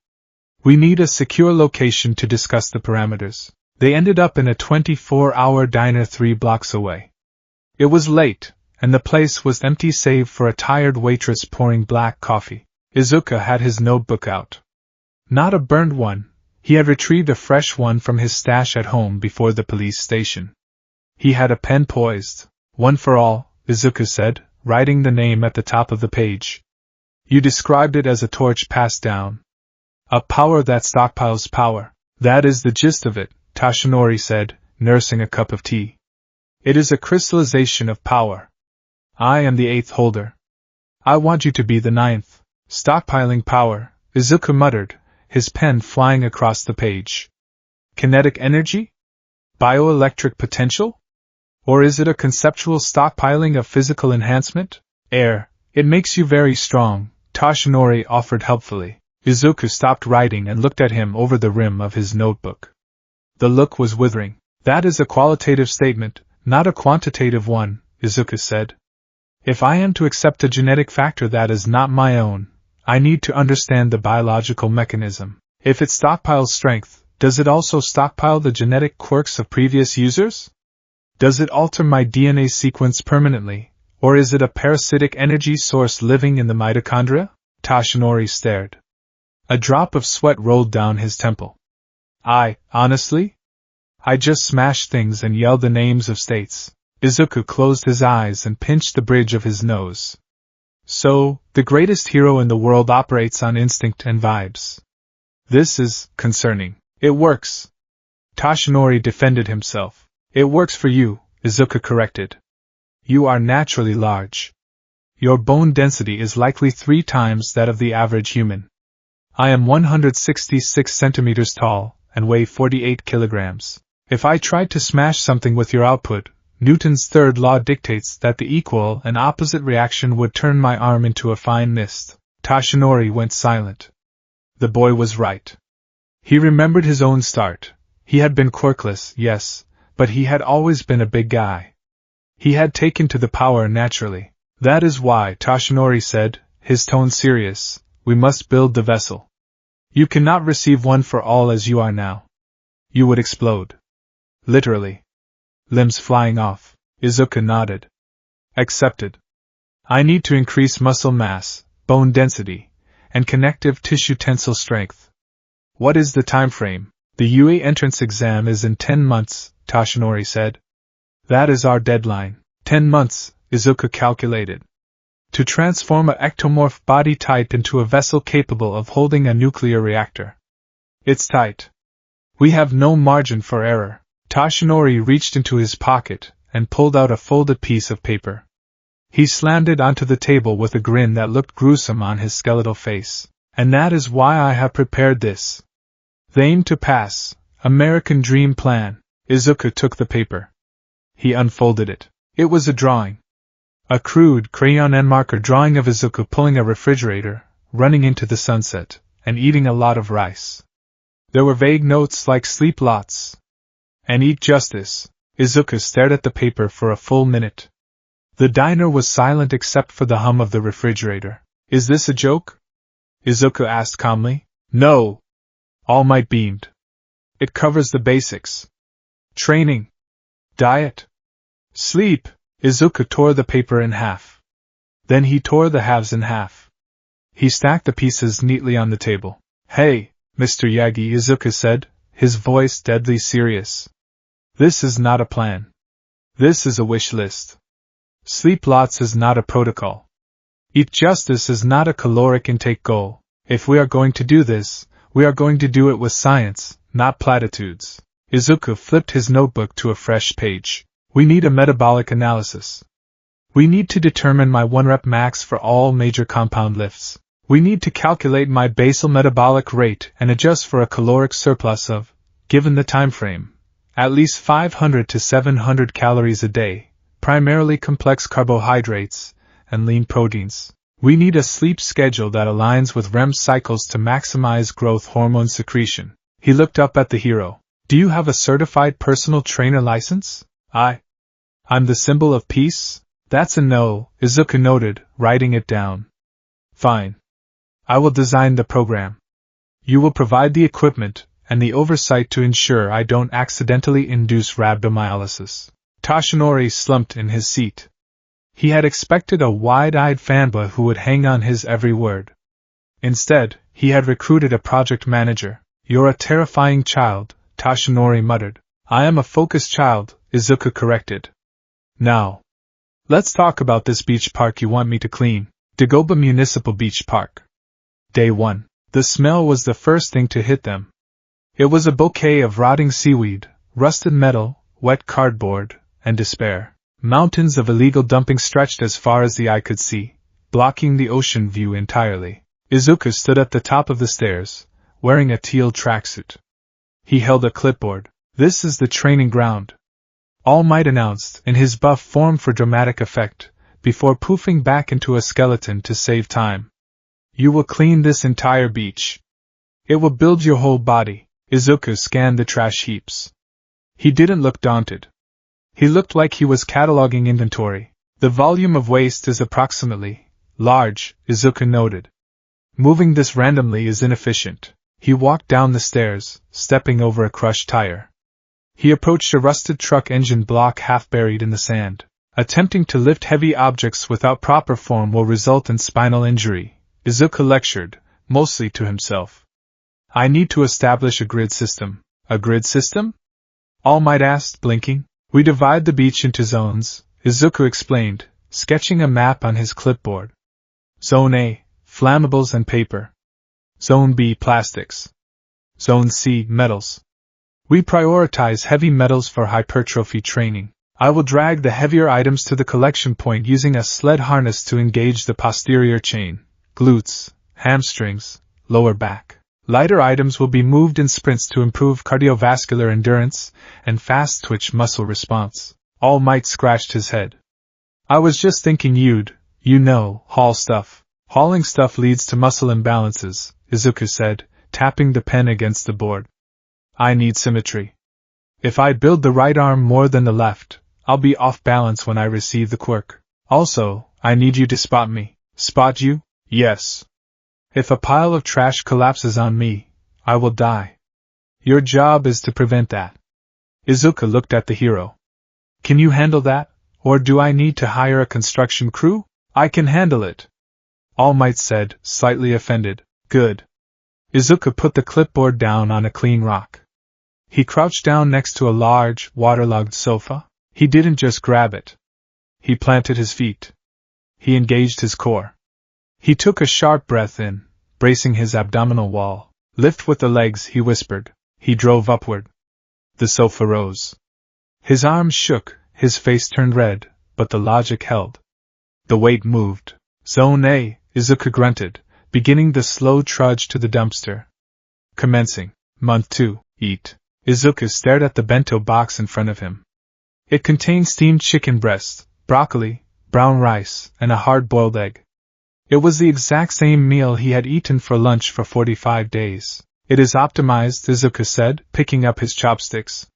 We need a secure location to discuss the parameters. They ended up in a 24-hour diner 3 blocks away. It was late, and the place was empty save for a tired waitress pouring black coffee. Izuku had his notebook out. Not a burned one, he had retrieved a fresh one from his stash at home before the police station. He had a pen poised. One for all, Izuku said, writing the name at the top of the page. You described it as a torch passed down. A power that stockpiles power. That is the gist of it, Toshinori said, nursing a cup of tea. It is a crystallization of power. I am the 8th holder. I want you to be the 9th. Stockpiling power, Izuku muttered, his pen flying across the page. Kinetic energy? Bioelectric potential? Or is it a conceptual stockpiling of physical enhancement? Air. It makes you very strong, Toshinori offered helpfully. Izuku stopped writing and looked at him over the rim of his notebook. The look was withering. That is a qualitative statement, not a quantitative one, Izuku said. If I am to accept a genetic factor that is not my own, I need to understand the biological mechanism. If it stockpiles strength, does it also stockpile the genetic quirks of previous users? Does it alter my DNA sequence permanently, or is it a parasitic energy source living in the mitochondria? Toshinori stared. A drop of sweat rolled down his temple. Honestly? I just smashed things and yelled the names of states. Izuku closed his eyes and pinched the bridge of his nose. So, the greatest hero in the world operates on instinct and vibes. This is concerning. It works. Toshinori defended himself. It works for you, Izuku corrected. You are naturally large. Your bone density is likely 3 times that of the average human. I am 166 centimeters tall and weigh 48 kilograms. If I tried to smash something with your output, Newton's third law dictates that the equal and opposite reaction would turn my arm into a fine mist. Toshinori went silent. The boy was right. He remembered his own start. He had been quirkless, yes, but he had always been a big guy. He had taken to the power naturally. That is why, Toshinori said, his tone serious, we must build the vessel. You cannot receive one for all as you are now. You would explode. Literally. Limbs flying off. Izuku nodded. Accepted. I need to increase muscle mass, bone density, and connective tissue tensile strength. What is the time frame? The UA entrance exam is in 10 months, Toshinori said. That is our deadline. 10 months, Izuku calculated. To transform an ectomorph body type into a vessel capable of holding a nuclear reactor. It's tight. We have no margin for error. Toshinori reached into his pocket and pulled out a folded piece of paper. He slammed it onto the table with a grin that looked gruesome on his skeletal face. And that is why I have prepared this. The aim to pass, American Dream Plan. Izuku took the paper. He unfolded it. It was a drawing. A crude crayon and marker drawing of Izuku pulling a refrigerator, running into the sunset, and eating a lot of rice. There were vague notes like sleep lots. And eat justice. Izuku stared at the paper for a full minute. The diner was silent except for the hum of the refrigerator. Is this a joke? Izuku asked calmly. No. All Might beamed. It covers the basics. Training. Diet. Sleep. Izuku tore the paper in half. Then he tore the halves in half. He stacked the pieces neatly on the table. Hey, Mr. Yagi, Izuku said, his voice deadly serious. This is not a plan. This is a wish list. Sleep lots is not a protocol. Eat justice is not a caloric intake goal. If we are going to do this, we are going to do it with science, not platitudes. Izuku flipped his notebook to a fresh page. We need a metabolic analysis. We need to determine my 1-rep max for all major compound lifts. We need to calculate my basal metabolic rate and adjust for a caloric surplus of, given the time frame, at least 500 to 700 calories a day, primarily complex carbohydrates and lean proteins. We need a sleep schedule that aligns with REM cycles to maximize growth hormone secretion. He looked up at the hero. Do you have a certified personal trainer license? I'm the symbol of peace? That's a no, Izuku noted, writing it down. Fine. I will design the program. You will provide the equipment and the oversight to ensure I don't accidentally induce rhabdomyolysis. Toshinori slumped in his seat. He had expected a wide-eyed fanboy who would hang on his every word. Instead, he had recruited a project manager. You're a terrifying child, Toshinori muttered. I am a focused child, Izuku corrected. Now, let's talk about this beach park you want me to clean. Dagoba Municipal Beach Park. Day 1. The smell was the first thing to hit them. It was a bouquet of rotting seaweed, rusted metal, wet cardboard, and despair. Mountains of illegal dumping stretched as far as the eye could see, blocking the ocean view entirely. Izuku stood at the top of the stairs, wearing a teal tracksuit. He held a clipboard. This is the training ground. All Might announced, in his buff form for dramatic effect, before poofing back into a skeleton to save time. You will clean this entire beach. It will build your whole body. Izuku scanned the trash heaps. He didn't look daunted. He looked like he was cataloging inventory. The volume of waste is approximately large, Izuku noted. Moving this randomly is inefficient. He walked down the stairs, stepping over a crushed tire. He approached a rusted truck engine block half buried in the sand. Attempting to lift heavy objects without proper form will result in spinal injury, Izuku lectured, mostly to himself. I need to establish a grid system. A grid system? All Might asked, blinking. We divide the beach into zones, Izuku explained, sketching a map on his clipboard. Zone A, flammables and paper. Zone B, plastics. Zone C, metals. We prioritize heavy metals for hypertrophy training. I will drag the heavier items to the collection point using a sled harness to engage the posterior chain, glutes, hamstrings, lower back. Lighter items will be moved in sprints to improve cardiovascular endurance and fast-twitch muscle response. All Might scratched his head. I was just thinking you'd, haul stuff. Hauling stuff leads to muscle imbalances, Izuku said, tapping the pen against the board. I need symmetry. If I build the right arm more than the left, I'll be off balance when I receive the quirk. Also, I need you to spot me. Spot you? Yes. If a pile of trash collapses on me, I will die. Your job is to prevent that. Izuku looked at the hero. Can you handle that, or do I need to hire a construction crew? I can handle it. All Might said, slightly offended. Good. Izuku put the clipboard down on a clean rock. He crouched down next to a large, waterlogged sofa. He didn't just grab it. He planted his feet. He engaged his core. He took a sharp breath in, bracing his abdominal wall. Lift with the legs, he whispered. He drove upward. The sofa rose. His arms shook, his face turned red, but the logic held. The weight moved. Zone A, Izuku grunted, beginning the slow trudge to the dumpster. Commencing. Month 2, eat. Izuku stared at the bento box in front of him. It contained steamed chicken breast, broccoli, brown rice, and a hard-boiled egg. It was the exact same meal he had eaten for lunch for 45 days. It is optimized, Izuku said, picking up his chopsticks.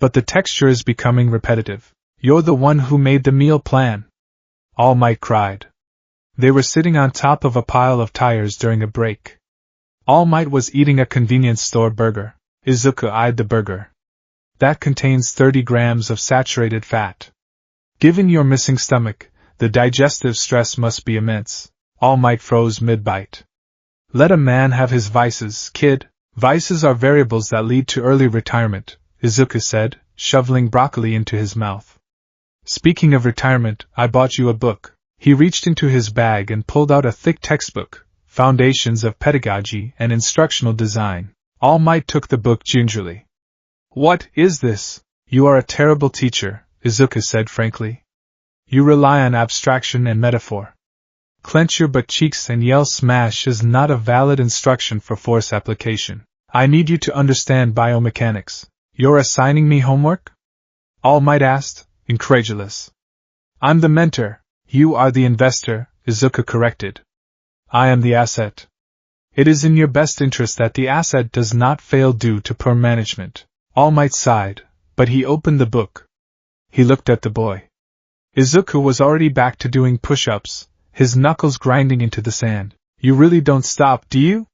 But the texture is becoming repetitive. You're the one who made the meal plan. All Might cried. They were sitting on top of a pile of tires during a break. All Might was eating a convenience store burger. Izuku eyed the burger. That contains 30 grams of saturated fat. Given your missing stomach, the digestive stress must be immense. All Might froze mid-bite. Let a man have his vices, kid. Vices are variables that lead to early retirement, Izuku said, shoveling broccoli into his mouth. Speaking of retirement, I bought you a book. He reached into his bag and pulled out a thick textbook, Foundations of Pedagogy and Instructional Design. All Might took the book gingerly. What is this? You are a terrible teacher, Izuku said frankly. You rely on abstraction and metaphor. Clench your butt cheeks and yell smash is not a valid instruction for force application. I need you to understand biomechanics. You're assigning me homework? All Might asked, incredulous. I'm the mentor. You are the investor, Izuku corrected. I am the asset. It is in your best interest that the asset does not fail due to poor management. All Might sighed, but he opened the book. He looked at the boy. Izuku was already back to doing push-ups, his knuckles grinding into the sand. You really don't stop, do you?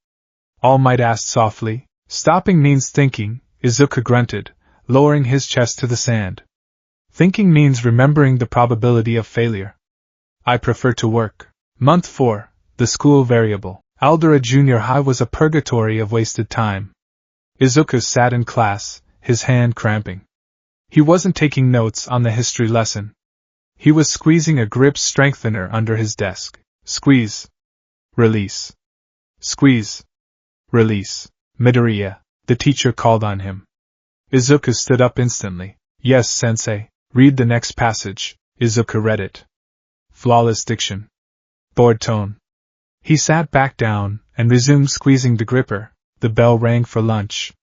All Might asked softly. Stopping means thinking, Izuku grunted, lowering his chest to the sand. Thinking means remembering the probability of failure. I prefer to work. Month 4, the school variable. Aldera Junior High was a purgatory of wasted time. Izuku sat in class, his hand cramping. He wasn't taking notes on the history lesson. He was squeezing a grip strengthener under his desk. Squeeze. Release. Squeeze. Release. Midoriya, the teacher called on him. Izuku stood up instantly. Yes, sensei. Read the next passage. Izuku read it. Flawless diction. Bored tone. He sat back down and resumed squeezing the gripper. The bell rang for lunch.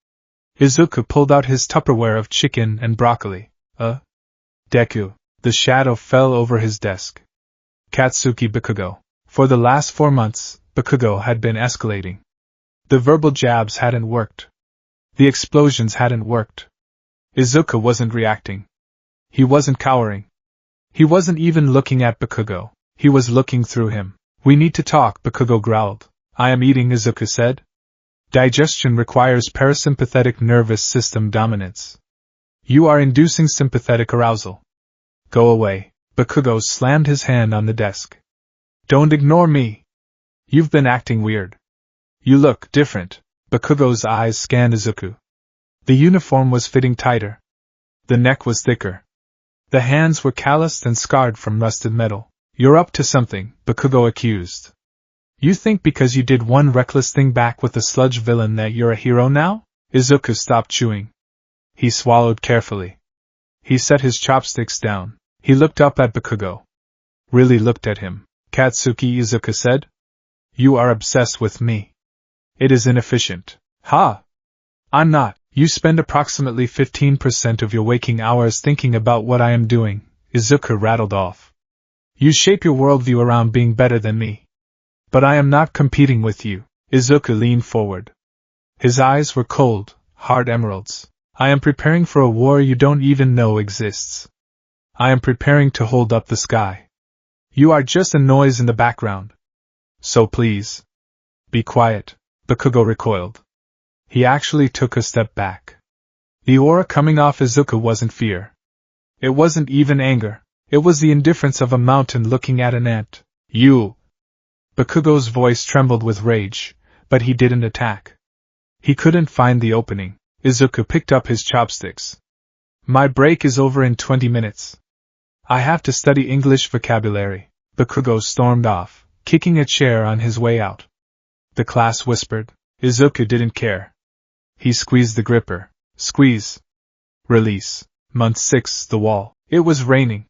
Izuku pulled out his Tupperware of chicken and broccoli. Deku. The shadow fell over his desk. Katsuki Bakugo. For the last 4 months, Bakugo had been escalating. The verbal jabs hadn't worked. The explosions hadn't worked. Izuku wasn't reacting. He wasn't cowering. He wasn't even looking at Bakugo. He was looking through him. We need to talk, Bakugo growled. I am eating, Izuku said. Digestion requires parasympathetic nervous system dominance. You are inducing sympathetic arousal. Go away. Bakugo slammed his hand on the desk. Don't ignore me. You've been acting weird. You look different. Bakugo's eyes scanned Izuku. The uniform was fitting tighter. The neck was thicker. The hands were calloused and scarred from rusted metal. You're up to something, Bakugo accused. You think because you did one reckless thing back with the sludge villain that you're a hero now? Izuku stopped chewing. He swallowed carefully. He set his chopsticks down. He looked up at Bakugo. Really looked at him. Katsuki, Izuku said. You are obsessed with me. It is inefficient. Ha! I'm not. You spend approximately 15% of your waking hours thinking about what I am doing, Izuku rattled off. You shape your worldview around being better than me. But I am not competing with you. Izuku leaned forward. His eyes were cold, hard emeralds. I am preparing for a war you don't even know exists. I am preparing to hold up the sky. You are just a noise in the background. So please. Be quiet. Bakugo recoiled. He actually took a step back. The aura coming off Izuku wasn't fear. It wasn't even anger. It was the indifference of a mountain looking at an ant. You! Bakugo's voice trembled with rage, but he didn't attack. He couldn't find the opening. Izuku picked up his chopsticks. My break is over in 20 minutes. I have to study English vocabulary. Bakugo stormed off, kicking a chair on his way out. The class whispered. Izuku didn't care. He squeezed the gripper. Squeeze. Release. Month 6, the wall. It was raining.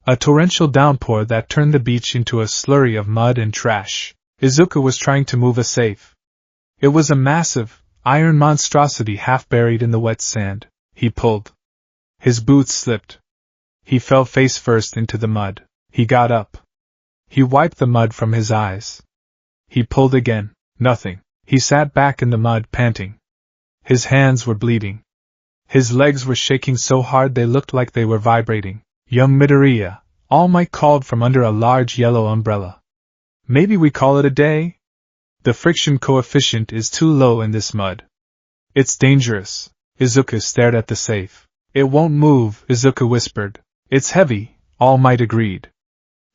A torrential downpour that turned the beach into a slurry of mud and trash. Izuku was trying to move a safe. It was a massive, iron monstrosity half buried in the wet sand. He pulled. His boots slipped. He fell face first into the mud. He got up. He wiped the mud from his eyes. He pulled again. Nothing. He sat back in the mud, panting. His hands were bleeding. His legs were shaking so hard they looked like they were vibrating. Young Midoriya, All Might called from under a large yellow umbrella. Maybe we call it a day? The friction coefficient is too low in this mud. It's dangerous. Izuku stared at the safe. It won't move, Izuku whispered. It's heavy, All Might agreed.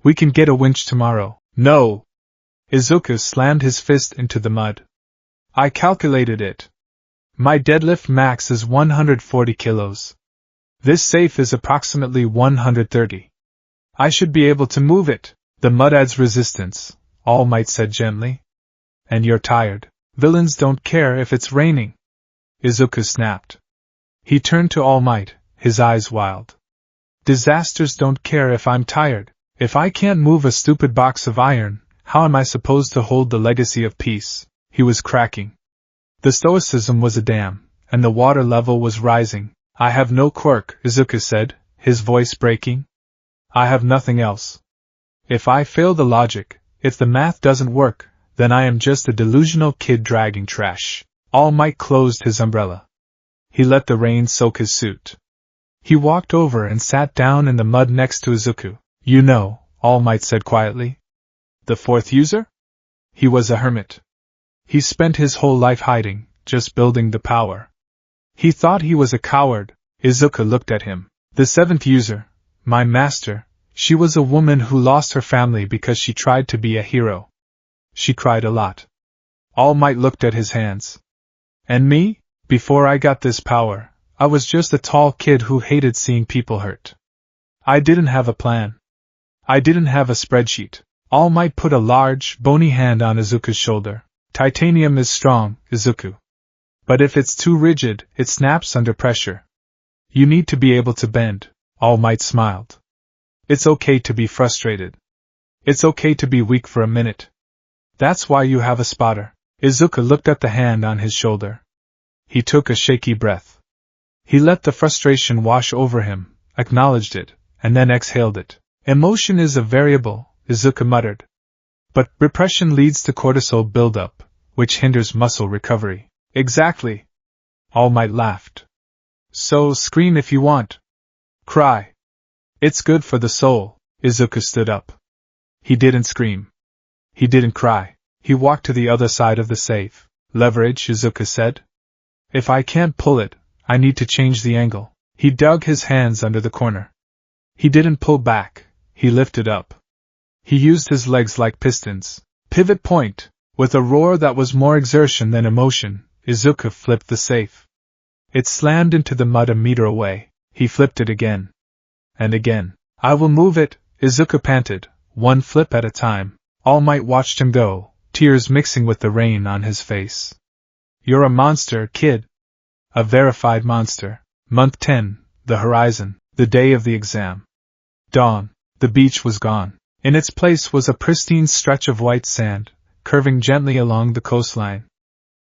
We can get a winch tomorrow. No! Izuku slammed his fist into the mud. I calculated it. My deadlift max is 140 kilos. This safe is approximately 130. I should be able to move it. The mud adds resistance, All Might said gently. And you're tired. Villains don't care if it's raining. Izuku snapped. He turned to All Might, his eyes wild. Disasters don't care if I'm tired. If I can't move a stupid box of iron, how am I supposed to hold the legacy of peace? He was cracking. The stoicism was a dam, and the water level was rising. I have no quirk, Izuku said, his voice breaking. I have nothing else. If I fail the logic, if the math doesn't work, then I am just a delusional kid dragging trash. All Might closed his umbrella. He let the rain soak his suit. He walked over and sat down in the mud next to Izuku. You know, All Might said quietly. The fourth user? He was a hermit. He spent his whole life hiding, just building the power. He thought he was a coward. Izuku looked at him. The seventh user, my master, she was a woman who lost her family because she tried to be a hero. She cried a lot. All Might looked at his hands. And me? Before I got this power, I was just a tall kid who hated seeing people hurt. I didn't have a plan. I didn't have a spreadsheet. All Might put a large, bony hand on Izuku's shoulder. Titanium is strong, Izuku. But if it's too rigid, it snaps under pressure. You need to be able to bend. All Might smiled. It's okay to be frustrated. It's okay to be weak for a minute. That's why you have a spotter. Izuku looked at the hand on his shoulder. He took a shaky breath. He let the frustration wash over him, acknowledged it, and then exhaled it. Emotion is a variable, Izuku muttered. But repression leads to cortisol buildup, which hinders muscle recovery. Exactly. All Might laughed. So scream if you want. Cry. It's good for the soul. Izuku stood up. He didn't scream. He didn't cry. He walked to the other side of the safe. Leverage, Izuku said. If I can't pull it, I need to change the angle. He dug his hands under the corner. He didn't pull back. He lifted up. He used his legs like pistons. Pivot point. With a roar that was more exertion than emotion, Izuku flipped the safe. It slammed into the mud a meter away. He flipped it again. And again. I will move it, Izuku panted, one flip at a time. All Might watched him go, tears mixing with the rain on his face. You're a monster, kid. A verified monster. Month 10, the horizon, the day of the exam. Dawn. The beach was gone. In its place was a pristine stretch of white sand, curving gently along the coastline.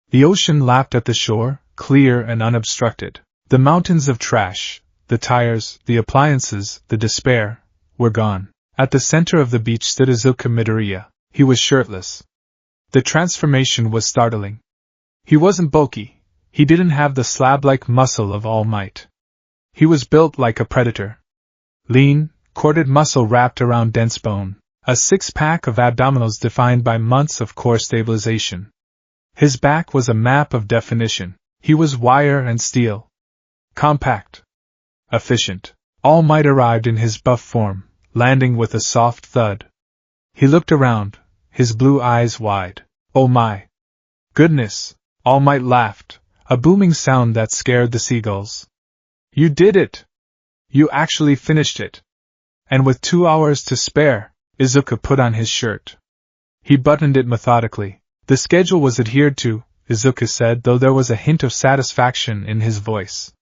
The ocean lapped at the shore, clear and unobstructed. The mountains of trash, the tires, the appliances, the despair, were gone. At the center of the beach stood Izuku Midoriya. He was shirtless. The transformation was startling. He wasn't bulky. He didn't have the slab-like muscle of All Might. He was built like a predator. Lean, corded muscle wrapped around dense bone. A six-pack of abdominals defined by months of core stabilization. His back was a map of definition. He was wire and steel. Compact. Efficient. All Might arrived in his buff form, landing with a soft thud. He looked around, his blue eyes wide. Oh my goodness! All Might laughed, a booming sound that scared the seagulls. You did it! You actually finished it! And with 2 hours to spare, Izuku put on his shirt. He buttoned it methodically. The schedule was adhered to, Izuku said, though there was a hint of satisfaction in his voice.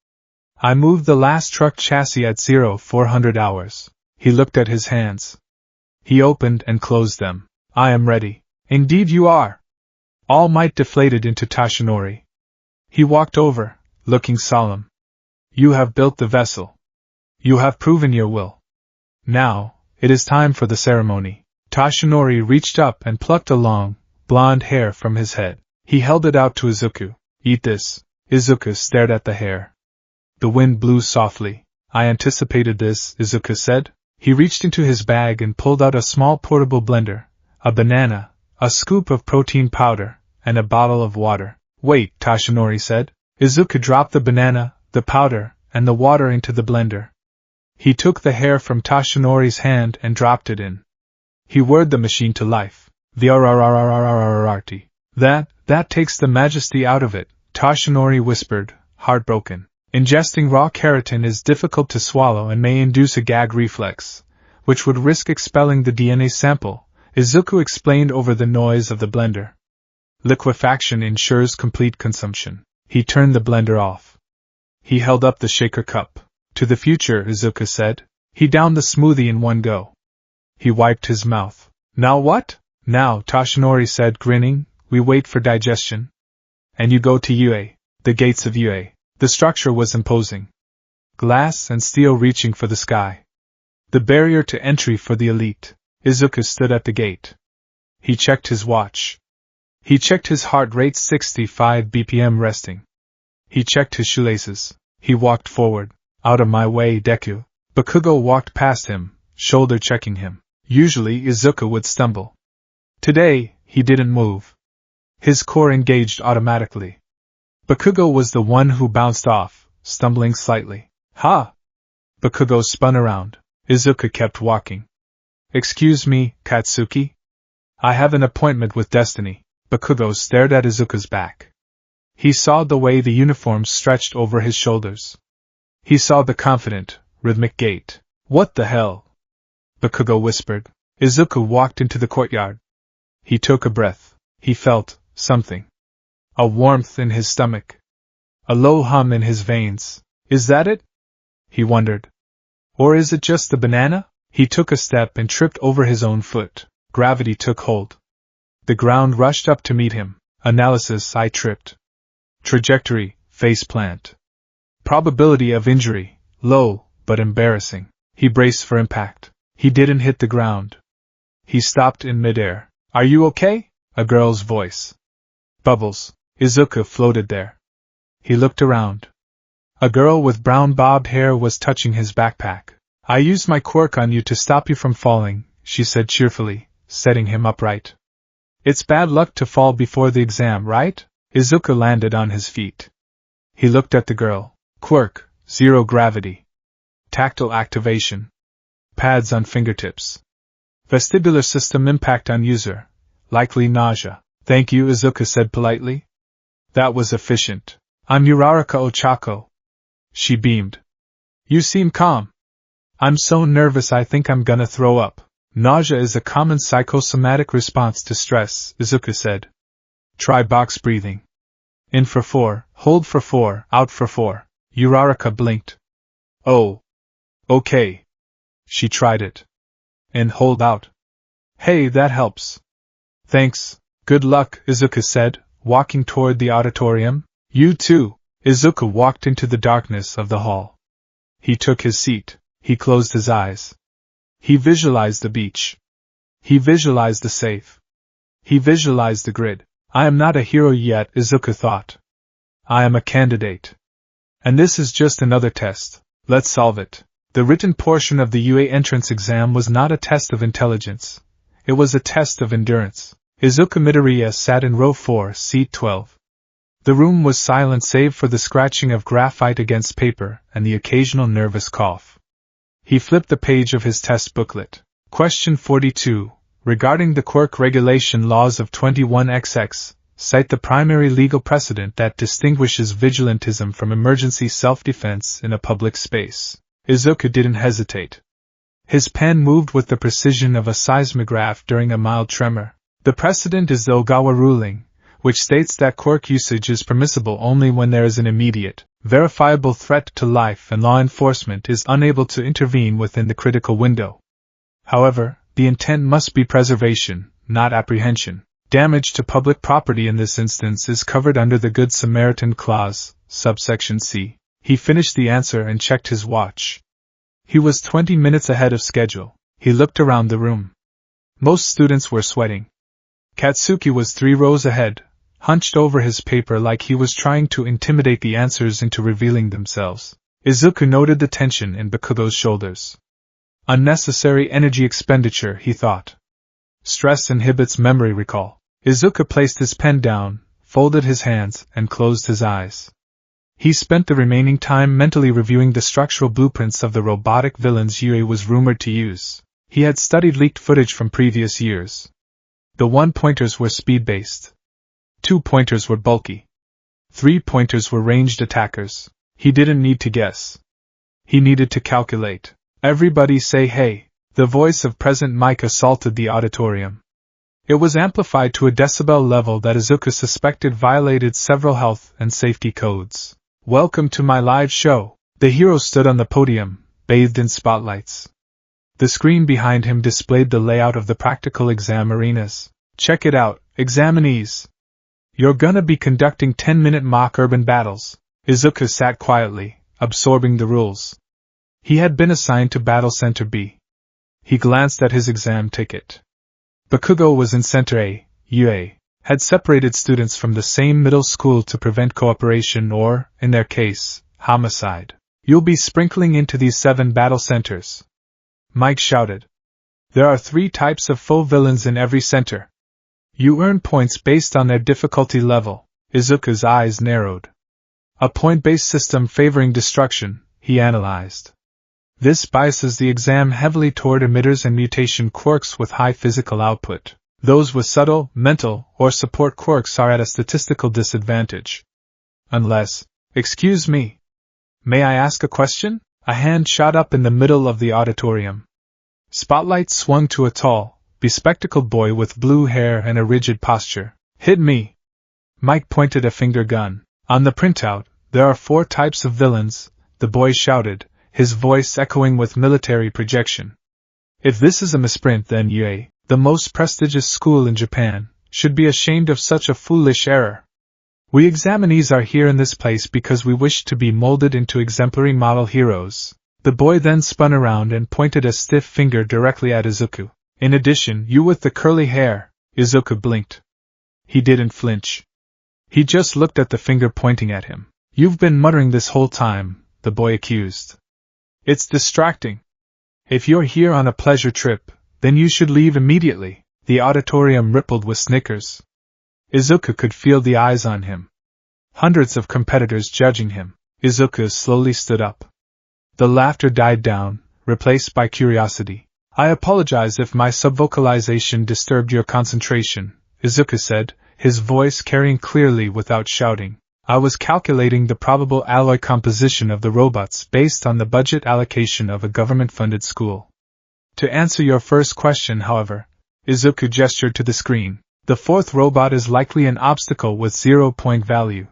I moved the last truck chassis at 0400 hours. He looked at his hands. He opened and closed them. I am ready. Indeed you are. All Might deflated into Tashinori. He walked over, looking solemn. You have built the vessel. You have proven your will. Now, it is time for the ceremony. Tashinori reached up and plucked a long, blonde hair from his head. He held it out to Izuku. Eat this. Izuku stared at the hair. The wind blew softly. I anticipated this, Izuku said. He reached into his bag and pulled out a small portable blender, a banana, a scoop of protein powder, and a bottle of water. Wait, Toshinori said. Izuku dropped the banana, the powder, and the water into the blender. He took the hair from Toshinori's hand and dropped it in. He whirred the machine to life. That takes the majesty out of it, Toshinori whispered, heartbroken. Ingesting raw keratin is difficult to swallow and may induce a gag reflex, which would risk expelling the DNA sample, Izuku explained over the noise of the blender. Liquefaction ensures complete consumption. He turned the blender off. He held up the shaker cup. To the future, Izuku said. He downed the smoothie in one go. He wiped his mouth. Now what? Now, Toshinori said, grinning, we wait for digestion. And you go to UA. The gates of UA. The structure was imposing. Glass and steel reaching for the sky. The barrier to entry for the elite. Izuku stood at the gate. He checked his watch. He checked his heart rate 65 BPM resting. He checked his shoelaces. He walked forward. Out of my way, Deku. Bakugo walked past him, shoulder checking him. Usually Izuku would stumble. Today, he didn't move. His core engaged automatically. Bakugo was the one who bounced off, stumbling slightly. Ha! Bakugo spun around. Izuku kept walking. Excuse me, Katsuki? I have an appointment with Destiny. Bakugo stared at Izuku's back. He saw the way the uniform stretched over his shoulders. He saw the confident, rhythmic gait. What the hell? Bakugo whispered. Izuku walked into the courtyard. He took a breath. He felt something. A warmth in his stomach. A low hum in his veins. Is that it? He wondered. Or is it just the banana? He took a step and tripped over his own foot. Gravity took hold. The ground rushed up to meet him. Analysis: I tripped. Trajectory: faceplant. Probability of injury: low, but embarrassing. He braced for impact. He didn't hit the ground. He stopped in midair. Are you okay? A girl's voice. Bubbles. Izuku floated there. He looked around. A girl with brown bobbed hair was touching his backpack. I used my quirk on you to stop you from falling, she said cheerfully, setting him upright. It's bad luck to fall before the exam, right? Izuku landed on his feet. He looked at the girl. Quirk: zero gravity. Tactile activation. Pads on fingertips. Vestibular system impact on user. Likely nausea. Thank you, Izuku said politely. That was efficient. I'm Uraraka Ochako. She beamed. You seem calm. I'm so nervous I think I'm gonna throw up. Nausea is a common psychosomatic response to stress, Izuku said. Try box breathing. In for 4, hold for 4, out for 4. Uraraka blinked. Oh. Okay. She tried it. In, hold, out. Hey, that helps. Thanks. Good luck, Izuku said, walking toward the auditorium. You too. Izuku walked into the darkness of the hall. He took his seat. He closed his eyes. He visualized the beach. He visualized the safe. He visualized the grid. I am not a hero yet, Izuku thought. I am a candidate. And this is just another test. Let's solve it. The written portion of the UA entrance exam was not a test of intelligence. It was a test of endurance. Izuku Midoriya sat in row 4, seat 12. The room was silent save for the scratching of graphite against paper and the occasional nervous cough. He flipped the page of his test booklet. Question 42. Regarding the quirk regulation laws of 21XX, cite the primary legal precedent that distinguishes vigilantism from emergency self-defense in a public space. Izuku didn't hesitate. His pen moved with the precision of a seismograph during a mild tremor. The precedent is the Ogawa ruling, which states that quirk usage is permissible only when there is an immediate, verifiable threat to life and law enforcement is unable to intervene within the critical window. However, the intent must be preservation, not apprehension. Damage to public property in this instance is covered under the Good Samaritan Clause, subsection C. He finished the answer and checked his watch. He was 20 minutes ahead of schedule. He looked around the room. Most students were sweating. Katsuki was 3 rows ahead, hunched over his paper like he was trying to intimidate the answers into revealing themselves. Izuku noted the tension in Bakugo's shoulders. Unnecessary energy expenditure, he thought. Stress inhibits memory recall. Izuku placed his pen down, folded his hands, and closed his eyes. He spent the remaining time mentally reviewing the structural blueprints of the robotic villains Yue was rumored to use. He had studied leaked footage from previous years. The 1-pointers were speed-based. 2-pointers were bulky. 3-pointers were ranged attackers. He didn't need to guess. He needed to calculate. Everybody say hey. The voice of President Mike assaulted the auditorium. It was amplified to a decibel level that Izuku suspected violated several health and safety codes. Welcome to my live show. The hero stood on the podium, bathed in spotlights. The screen behind him displayed the layout of the practical exam arenas. Check it out, examinees. You're gonna be conducting 10-minute mock urban battles. Izuku sat quietly, absorbing the rules. He had been assigned to Battle Center B. He glanced at his exam ticket. Bakugo was in Center A. Yue had separated students from the same middle school to prevent cooperation or, in their case, homicide. You'll be sprinkling into these 7 battle centers. Mike shouted. There are 3 types of foe villains in every center. You earn points based on their difficulty level. Izuku's eyes narrowed. A point-based system favoring destruction, he analyzed. This biases the exam heavily toward emitters and mutation quirks with high physical output. Those with subtle, mental, or support quirks are at a statistical disadvantage. Unless, excuse me. May I ask a question? A hand shot up in the middle of the auditorium. Spotlight swung to a tall, bespectacled boy with blue hair and a rigid posture. Hit me. Mike pointed a finger gun. On the printout, there are 4 types of villains, the boy shouted, his voice echoing with military projection. If this is a misprint, then Yue, the most prestigious school in Japan, should be ashamed of such a foolish error. We examinees are here in this place because we wish to be molded into exemplary model heroes. The boy then spun around and pointed a stiff finger directly at Izuku. In addition, you with the curly hair. Izuku blinked. He didn't flinch. He just looked at the finger pointing at him. You've been muttering this whole time, the boy accused. It's distracting. If you're here on a pleasure trip, then you should leave immediately. The auditorium rippled with snickers. Izuku could feel the eyes on him. Hundreds of competitors judging him. Izuku slowly stood up. The laughter died down, replaced by curiosity. I apologize if my subvocalization disturbed your concentration, Izuku said, his voice carrying clearly without shouting. I was calculating the probable alloy composition of the robots based on the budget allocation of a government-funded school. To answer your first question, however, Izuku gestured to the screen. The 4th robot is likely an obstacle with 0-point value.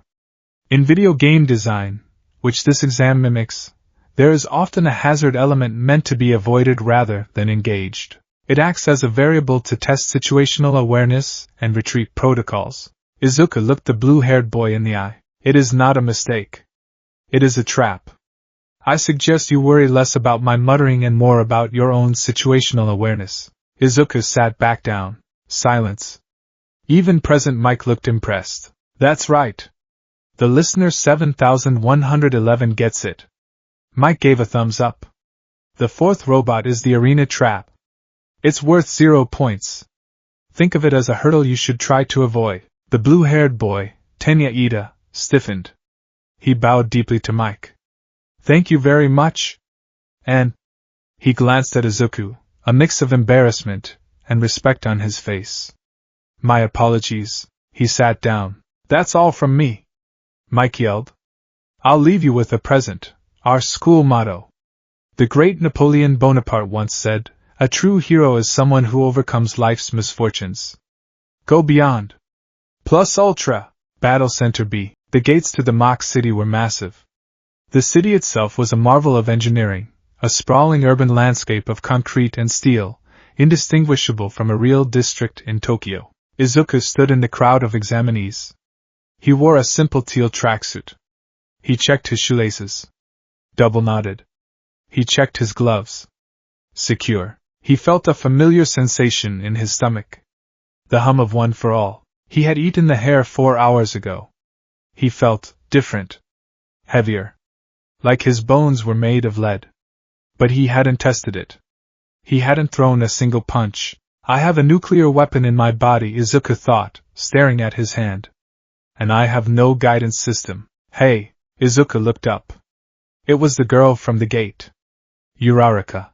In video game design, which this exam mimics, there is often a hazard element meant to be avoided rather than engaged. It acts as a variable to test situational awareness and retreat protocols. Izuku looked the blue-haired boy in the eye. It is not a mistake. It is a trap. I suggest you worry less about my muttering and more about your own situational awareness. Izuku sat back down. Silence. Even President Mike looked impressed. That's right. The listener 7111 gets it. Mike gave a thumbs up. The 4th robot is the arena trap. It's worth 0 points. Think of it as a hurdle you should try to avoid. The blue-haired boy, Tenya Ida, stiffened. He bowed deeply to Mike. Thank you very much. And he glanced at Izuku, a mix of embarrassment and respect on his face. My apologies. He sat down. That's all from me. Mike yelled. I'll leave you with a present, our school motto. The great Napoleon Bonaparte once said, a true hero is someone who overcomes life's misfortunes. Go beyond. Plus ultra. Battle Center B. The gates to the mock city were massive. The city itself was a marvel of engineering, a sprawling urban landscape of concrete and steel, indistinguishable from a real district in Tokyo. Izuku stood in the crowd of examinees. He wore a simple teal tracksuit. He checked his shoelaces. Double knotted. He checked his gloves. Secure. He felt a familiar sensation in his stomach. The hum of one for all. He had eaten the hare 4 hours ago. He felt different. Heavier. like his bones were made of lead. But he hadn't tested it. He hadn't thrown a single punch. I have a nuclear weapon in my body, Izuku thought, staring at his hand. And I have no guidance system. Hey, Izuku looked up. It was the girl from the gate. Uraraka.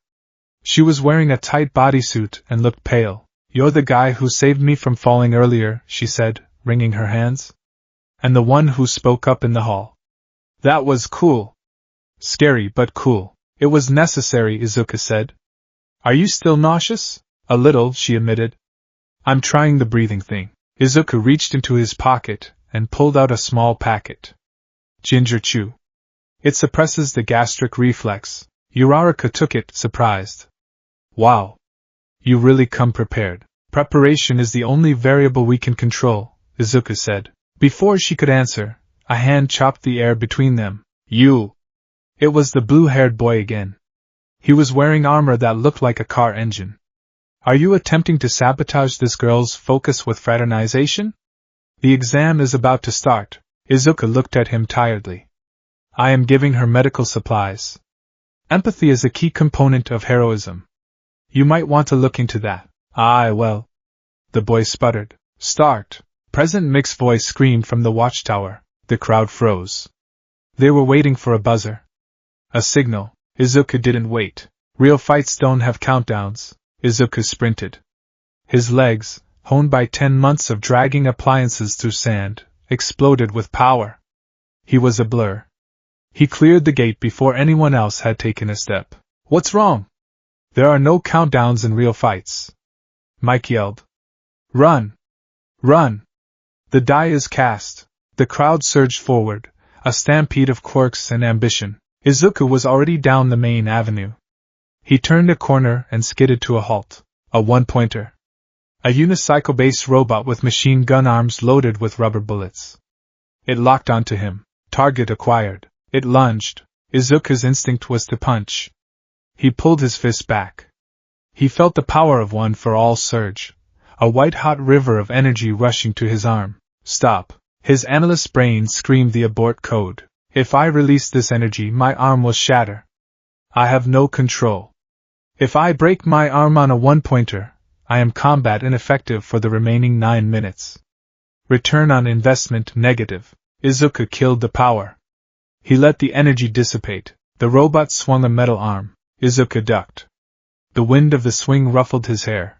She was wearing a tight bodysuit and looked pale. You're the guy who saved me from falling earlier, she said, wringing her hands. And the one who spoke up in the hall. That was cool. Scary but cool. It was necessary, Izuku said. Are you still nauseous? A little, she admitted. I'm trying the breathing thing. Izuku reached into his pocket and pulled out a small packet. Ginger chew. It suppresses the gastric reflex. Uraraka took it, surprised. Wow. You really come prepared. Preparation is the only variable we can control, Izuku said. Before she could answer, a hand chopped the air between them. You! It was the blue-haired boy again. He was wearing armor that looked like a car engine. Are you attempting to sabotage this girl's focus with fraternization? The exam is about to start. Izuku looked at him tiredly. I am giving her medical supplies. Empathy is a key component of heroism. You might want to look into that. Aye, well. The boy sputtered. Start. President Mick's voice screamed from the watchtower. The crowd froze. They were waiting for a buzzer. A signal. Izuku didn't wait. Real fights don't have countdowns. Izuku sprinted. His legs, honed by 10 months of dragging appliances through sand, exploded with power. He was a blur. He cleared the gate before anyone else had taken a step. What's wrong? There are no countdowns in real fights. Mike yelled. Run! Run! The die is cast. The crowd surged forward, a stampede of quirks and ambition. Izuku was already down the main avenue. He turned a corner and skidded to a halt. A one-pointer. A unicycle-based robot with machine gun arms loaded with rubber bullets. It locked onto him. Target acquired. It lunged. Izuku's instinct was to punch. He pulled his fist back. He felt the power of one for all surge. A white-hot river of energy rushing to his arm. Stop. His analyst's brain screamed the abort code. If I release this energy, my arm will shatter. I have no control. If I break my arm on a one-pointer, I am combat ineffective for the remaining 9 minutes. Return on investment negative. Izuku killed the power. He let the energy dissipate. The robot swung a metal arm. Izuku ducked. The wind of the swing ruffled his hair.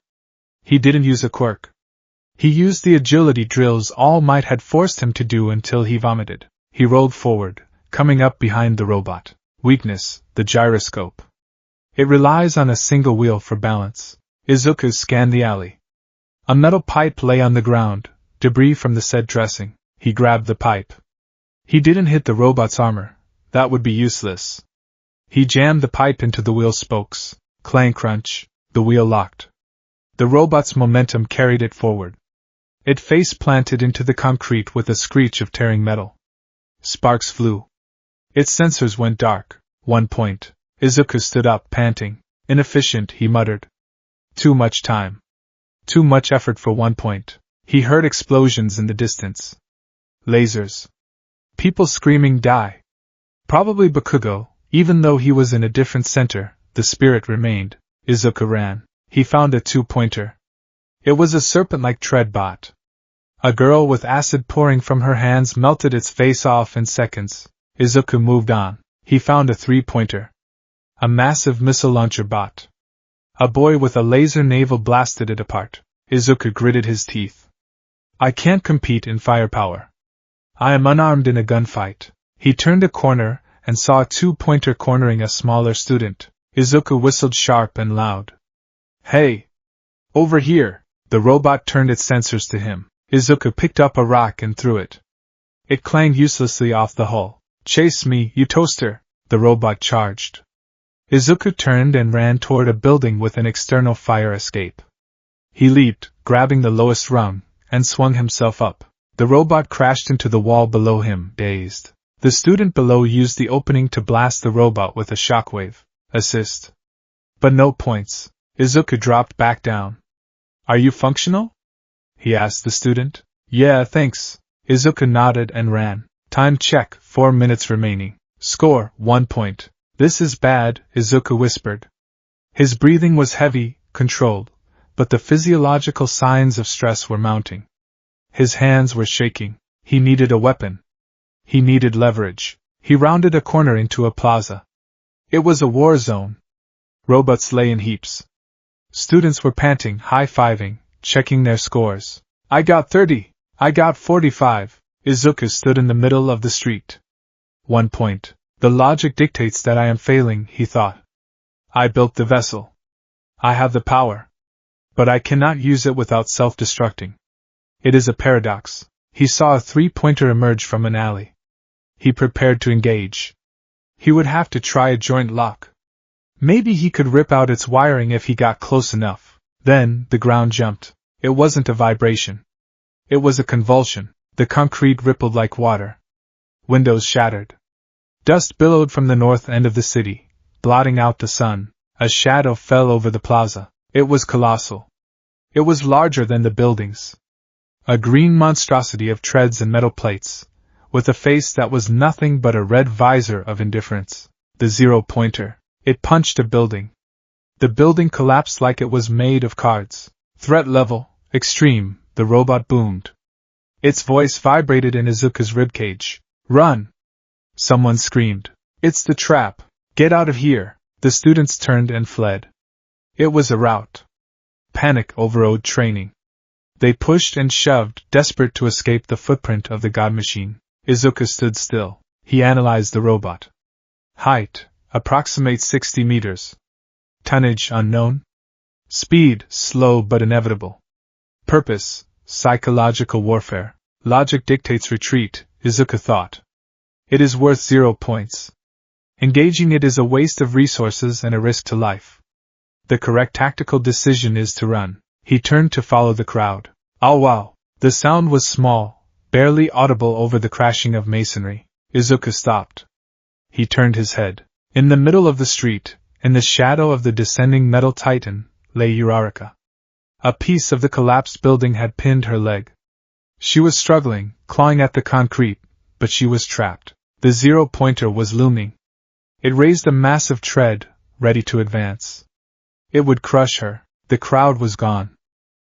He didn't use a quirk. He used the agility drills All Might had forced him to do until he vomited. He rolled forward, coming up behind the robot. Weakness, the gyroscope. It relies on a single wheel for balance. Izuku scanned the alley. A metal pipe lay on the ground, debris from the said dressing. He grabbed the pipe. He didn't hit the robot's armor. That would be useless. He jammed the pipe into the wheel spokes. Clang crunch, the wheel locked. The robot's momentum carried it forward. It face-planted into the concrete with a screech of tearing metal. Sparks flew. Its sensors went dark. 1 point. Izuku stood up, panting. Inefficient, he muttered. Too much time. Too much effort for 1 point. He heard explosions in the distance. Lasers. People screaming die. Probably Bakugo. Even though he was in a different center, the spirit remained. Izuku ran. He found a 2-pointer. It was a serpent-like treadbot. A girl with acid pouring from her hands melted its face off in seconds. Izuku moved on. He found a 3-pointer. A massive missile launcher bot. A boy with a laser navel blasted it apart. Izuku gritted his teeth. I can't compete in firepower. I am unarmed in a gunfight. He turned a corner and saw a 2-pointer cornering a smaller student. Izuku whistled sharp and loud. Hey! Over here! The robot turned its sensors to him. Izuku picked up a rock and threw it. It clanged uselessly off the hull. Chase me, you toaster! The robot charged. Izuku turned and ran toward a building with an external fire escape. He leaped, grabbing the lowest rung, and swung himself up. The robot crashed into the wall below him, dazed. The student below used the opening to blast the robot with a shockwave. Assist. But no points. Izuku dropped back down. Are you functional? He asked the student. Yeah, thanks. Izuku nodded and ran. Time check, 4 minutes remaining. Score, 1 point. This is bad, Izuku whispered. His breathing was heavy, controlled, but the physiological signs of stress were mounting. His hands were shaking. He needed a weapon. He needed leverage. He rounded a corner into a plaza. It was a war zone. Robots lay in heaps. Students were panting, high-fiving, checking their scores. I got 30. I got 45. Izuku stood in the middle of the street. 1 point. The logic dictates that I am failing, he thought. I built the vessel. I have the power. But I cannot use it without self-destructing. It is a paradox. He saw a 3-pointer emerge from an alley. He prepared to engage. He would have to try a joint lock. Maybe he could rip out its wiring if he got close enough. Then, the ground jumped. It wasn't a vibration. It was a convulsion. The concrete rippled like water. Windows shattered. Dust billowed from the north end of the city, blotting out the sun. A shadow fell over the plaza. It was colossal. It was larger than the buildings. A green monstrosity of treads and metal plates, with a face that was nothing but a red visor of indifference. The 0-pointer. It punched a building. The building collapsed like it was made of cards. Threat level, extreme, the robot boomed. Its voice vibrated in Izuku's ribcage. Run! Someone screamed. It's the trap. Get out of here. The students turned and fled. It was a rout. Panic overrode training. They pushed and shoved, desperate to escape the footprint of the god machine. Izuku stood still. He analyzed the robot. Height, approximate 60 meters. Tonnage unknown. Speed, slow but inevitable. Purpose, psychological warfare. Logic dictates retreat, Izuku thought. It is worth 0 points. Engaging it is a waste of resources and a risk to life. The correct tactical decision is to run. He turned to follow the crowd. Oh wow! The sound was small, barely audible over the crashing of masonry. Izuku stopped. He turned his head. In the middle of the street, in the shadow of the descending metal titan, lay Uraraka. A piece of the collapsed building had pinned her leg. She was struggling, clawing at the concrete, but she was trapped. The 0-pointer was looming. It raised a massive tread, ready to advance. It would crush her. The crowd was gone.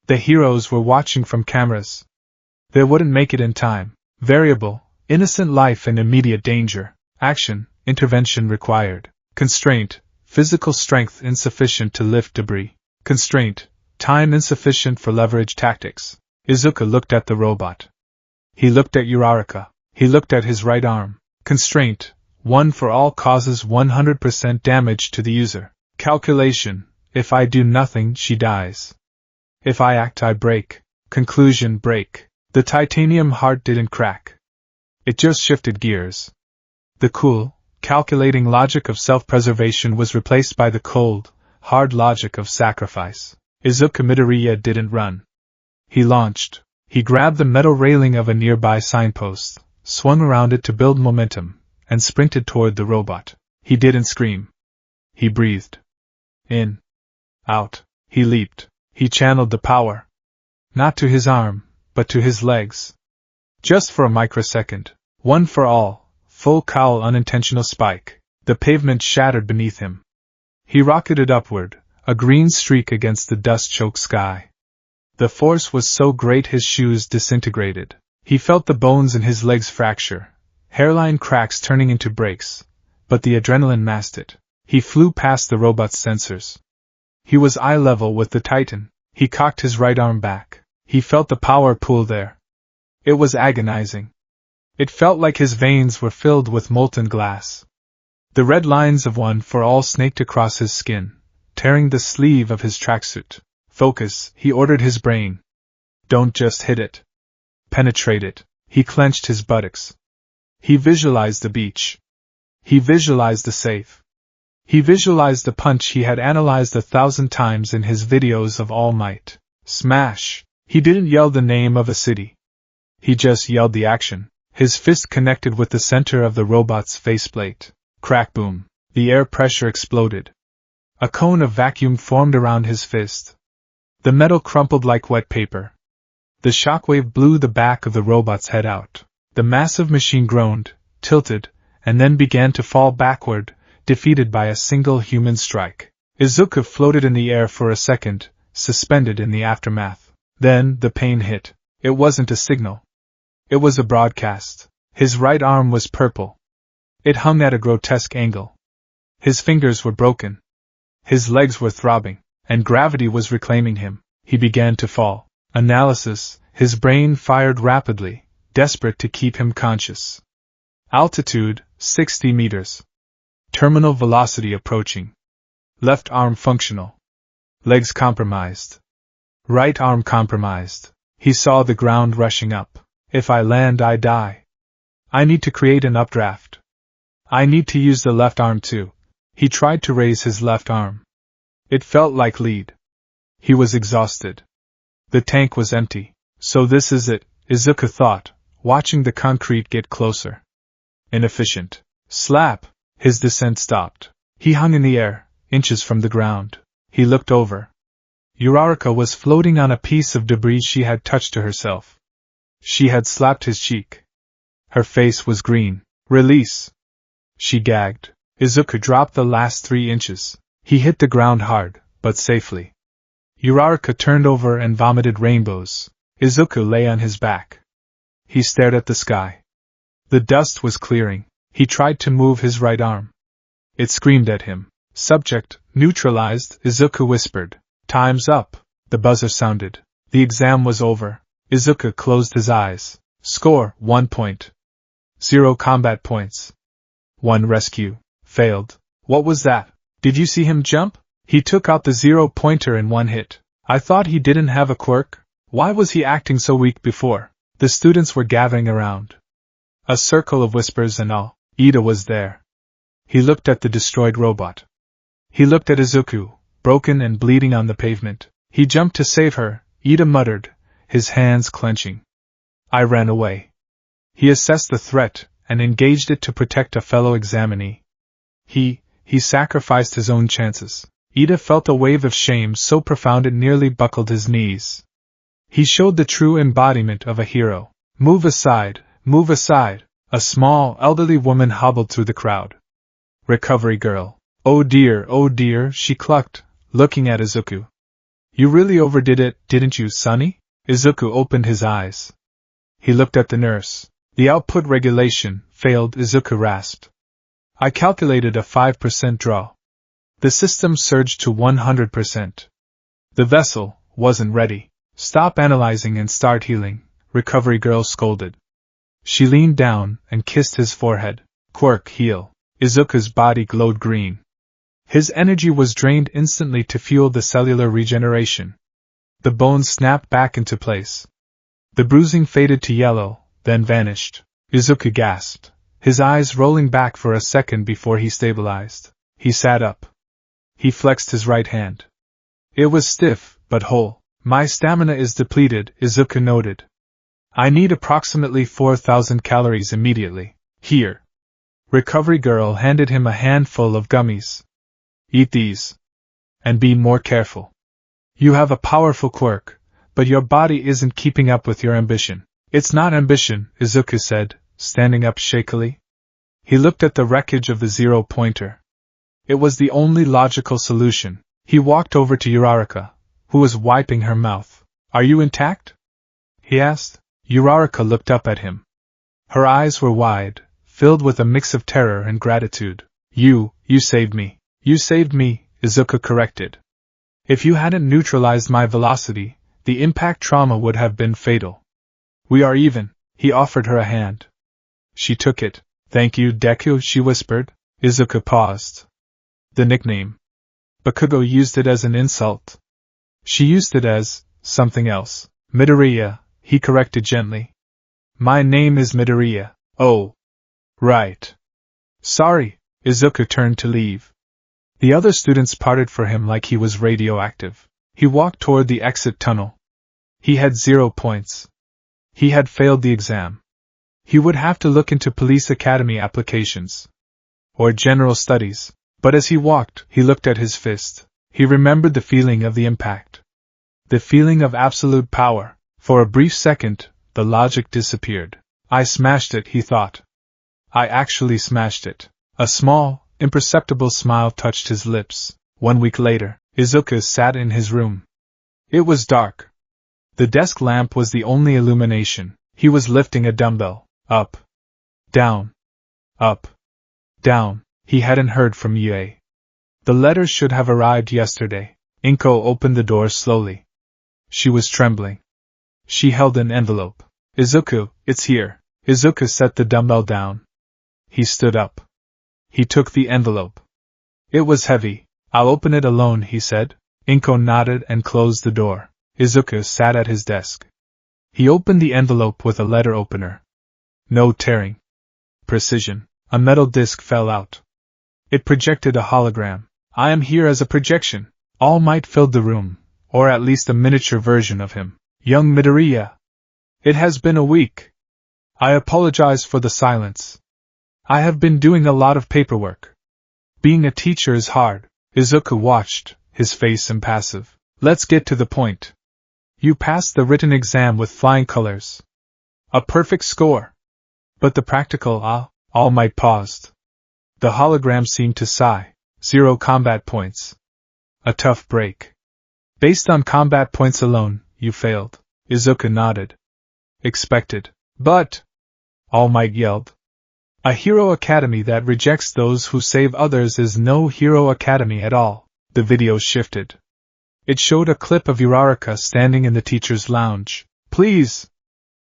The heroes were watching from cameras. They wouldn't make it in time. Variable, innocent life in immediate danger. Action, intervention required. Constraint, physical strength insufficient to lift debris. Constraint, time insufficient for leverage tactics. Izuku looked at the robot. He looked at Uraraka. He looked at his right arm. Constraint, 1 for all causes 100% damage to the user. Calculation, if I do nothing, she dies. If I act, I break. Conclusion, break. The titanium heart didn't crack. It just shifted gears. The cool, calculating logic of self-preservation was replaced by the cold, hard logic of sacrifice. Izuku Midoriya didn't run. He launched. He grabbed the metal railing of a nearby signpost, swung around it to build momentum, and sprinted toward the robot. He didn't scream. He breathed. In. Out. He leaped. He channeled the power. Not to his arm, but to his legs. Just for a microsecond. 1 for all. Full cowl unintentional spike. The pavement shattered beneath him. He rocketed upward, a green streak against the dust-choked sky. The force was so great his shoes disintegrated. He felt the bones in his legs fracture, hairline cracks turning into breaks, but the adrenaline masked it. He flew past the robot's sensors. He was eye level with the Titan. He cocked his right arm back. He felt the power pool there. It was agonizing. It felt like his veins were filled with molten glass. The red lines of 1 for all snaked across his skin, tearing the sleeve of his tracksuit. Focus, he ordered his brain. Don't just hit it. Penetrate it. He clenched his buttocks. He visualized the beach. He visualized the safe. He visualized the punch he had analyzed 1,000 times in his videos of All Might. Smash! He didn't yell the name of a city. He just yelled the action. His fist connected with the center of the robot's faceplate. Crack boom. The air pressure exploded. A cone of vacuum formed around his fist. The metal crumpled like wet paper. The shockwave blew the back of the robot's head out. The massive machine groaned, tilted, and then began to fall backward, defeated by a single human strike. Izuku floated in the air for a second, suspended in the aftermath. Then, the pain hit. It wasn't a signal. It was a broadcast. His right arm was purple. It hung at a grotesque angle. His fingers were broken. His legs were throbbing, and gravity was reclaiming him. He began to fall. Analysis, his brain fired rapidly, desperate to keep him conscious. Altitude, 60 meters. Terminal velocity approaching. Left arm functional. Legs compromised. Right arm compromised. He saw the ground rushing up. If I land, I die. I need to create an updraft. I need to use the left arm too. He tried to raise his left arm. It felt like lead. He was exhausted. The tank was empty. So this is it, Izuku thought, watching the concrete get closer. Inefficient. Slap! His descent stopped. He hung in the air, inches from the ground. He looked over. Uraraka was floating on a piece of debris she had touched to herself. She had slapped his cheek. Her face was green. Release! She gagged. Izuku dropped the last 3 inches. He hit the ground hard, but safely. Uraraka turned over and vomited rainbows. Izuku lay on his back. He stared at the sky. The dust was clearing. He tried to move his right arm. It screamed at him. Subject, neutralized, Izuku whispered. Time's up. The buzzer sounded. The exam was over. Izuku closed his eyes. Score, 1 point. 0 combat points. 1 rescue. Failed. What was that? Did you see him jump? He took out the 0-pointer in 1 hit. I thought he didn't have a quirk. Why was he acting so weak before? The students were gathering around. A circle of whispers and all. Ida was there. He looked at the destroyed robot. He looked at Izuku, broken and bleeding on the pavement. He jumped to save her, Ida muttered, his hands clenching. I ran away. He assessed the threat and engaged it to protect a fellow examinee. He sacrificed his own chances. Ida felt a wave of shame so profound it nearly buckled his knees. He showed the true embodiment of a hero. Move aside, move aside. A small, elderly woman hobbled through the crowd. Recovery girl. Oh dear, she clucked, looking at Izuku. You really overdid it, didn't you, Sonny? Izuku opened his eyes. He looked at the nurse. The output regulation failed, Izuku rasped. I calculated a 5% draw. The system surged to 100%. The vessel wasn't ready. Stop analyzing and start healing, recovery girl scolded. She leaned down and kissed his forehead. Quirk, heal. Izuku's body glowed green. His energy was drained instantly to fuel the cellular regeneration. The bones snapped back into place. The bruising faded to yellow, then vanished. Izuku gasped, his eyes rolling back for a second before he stabilized. He sat up. He flexed his right hand. It was stiff, but whole. My stamina is depleted, Izuku noted. I need approximately 4,000 calories immediately. Here. Recovery girl handed him a handful of gummies. Eat these. And be more careful. You have a powerful quirk, but your body isn't keeping up with your ambition. It's not ambition, Izuku said, standing up shakily. He looked at the wreckage of the 0-pointer. It was the only logical solution. He walked over to Uraraka, who was wiping her mouth. Are you intact? He asked. Uraraka looked up at him. Her eyes were wide, filled with a mix of terror and gratitude. You saved me. You saved me, Izuku corrected. If you hadn't neutralized my velocity, the impact trauma would have been fatal. We are even. He offered her a hand. She took it. Thank you, Deku, she whispered. Izuku paused. The nickname. Bakugo used it as an insult. She used it as something else. Midoriya, he corrected gently. My name is Midoriya. Oh. Right. Sorry. Izuku turned to leave. The other students parted for him like he was radioactive. He walked toward the exit tunnel. He had 0 points. He had failed the exam. He would have to look into police academy applications. Or general studies. But as he walked, he looked at his fist. He remembered the feeling of the impact. The feeling of absolute power. For a brief second, the logic disappeared. I smashed it, he thought. I actually smashed it. A small, imperceptible smile touched his lips. 1 week later, Izuku sat in his room. It was dark. The desk lamp was the only illumination. He was lifting a dumbbell. Up. Down. Up. Down. He hadn't heard from Yue. The letter should have arrived yesterday. Inko opened the door slowly. She was trembling. She held an envelope. Izuku, it's here. Izuku set the dumbbell down. He stood up. He took the envelope. It was heavy. I'll open it alone, he said. Inko nodded and closed the door. Izuku sat at his desk. He opened the envelope with a letter opener. No tearing. Precision. A metal disc fell out. It projected a hologram. I am here as a projection. All Might filled the room, or at least a miniature version of him. Young Midoriya. It has been a week. I apologize for the silence. I have been doing a lot of paperwork. Being a teacher is hard. Izuku watched, his face impassive. Let's get to the point. You passed the written exam with flying colors. A perfect score. But the practical, All Might paused. The hologram seemed to sigh. 0 combat points. A tough break. Based on combat points alone, you failed. Izuku nodded. Expected. But, All Might yelled. A hero academy that rejects those who save others is no hero academy at all. The video shifted. It showed a clip of Uraraka standing in the teacher's lounge. Please!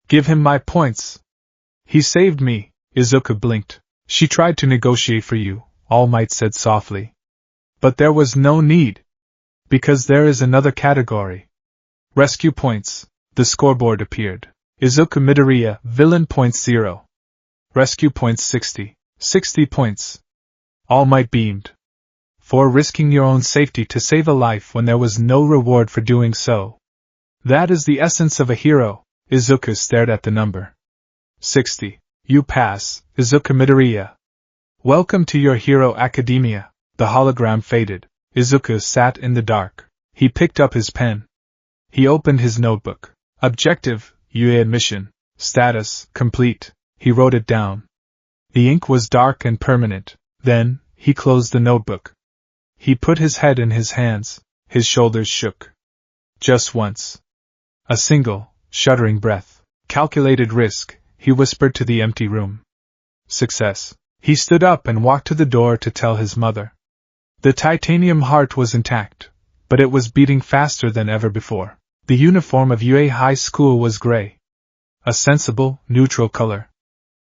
Give him my points. He saved me. Izuku blinked. She tried to negotiate for you, All Might said softly. But there was no need. Because there is another category. Rescue points. The scoreboard appeared. Izuku Midoriya, villain points 0. Rescue points 60. 60 points. All Might beamed. For risking your own safety to save a life when there was no reward for doing so. That is the essence of a hero. Izuku stared at the number. 60. You pass, Izuku Midoriya. Welcome to your hero academia. The hologram faded. Izuku sat in the dark. He picked up his pen. He opened his notebook. Objective, Yue admission. Status, complete. He wrote it down. The ink was dark and permanent. Then, he closed the notebook. He put his head in his hands. His shoulders shook. Just once. A single, shuddering breath. Calculated risk, he whispered to the empty room. Success. He stood up and walked to the door to tell his mother. The titanium heart was intact, but it was beating faster than ever before. The uniform of Yue High School was gray. A sensible, neutral color.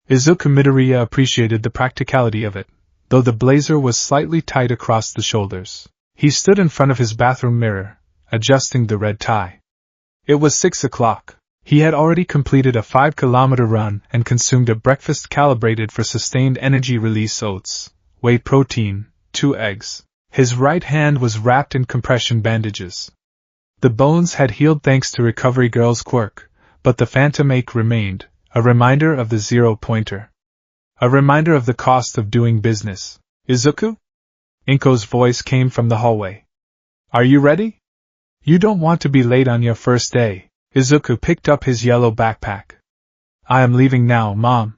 Izuku Midoriya appreciated the practicality of it, though the blazer was slightly tight across the shoulders. He stood in front of his bathroom mirror, adjusting the red tie. It was 6 o'clock. He had already completed a 5-kilometer run and consumed a breakfast calibrated for sustained energy release oats, whey protein, 2 eggs. His right hand was wrapped in compression bandages. The bones had healed thanks to Recovery Girl's quirk, but the phantom ache remained, a reminder of the 0-pointer. A reminder of the cost of doing business. Izuku? Inko's voice came from the hallway. Are you ready? You don't want to be late on your first day. Izuku picked up his yellow backpack. I am leaving now, Mom.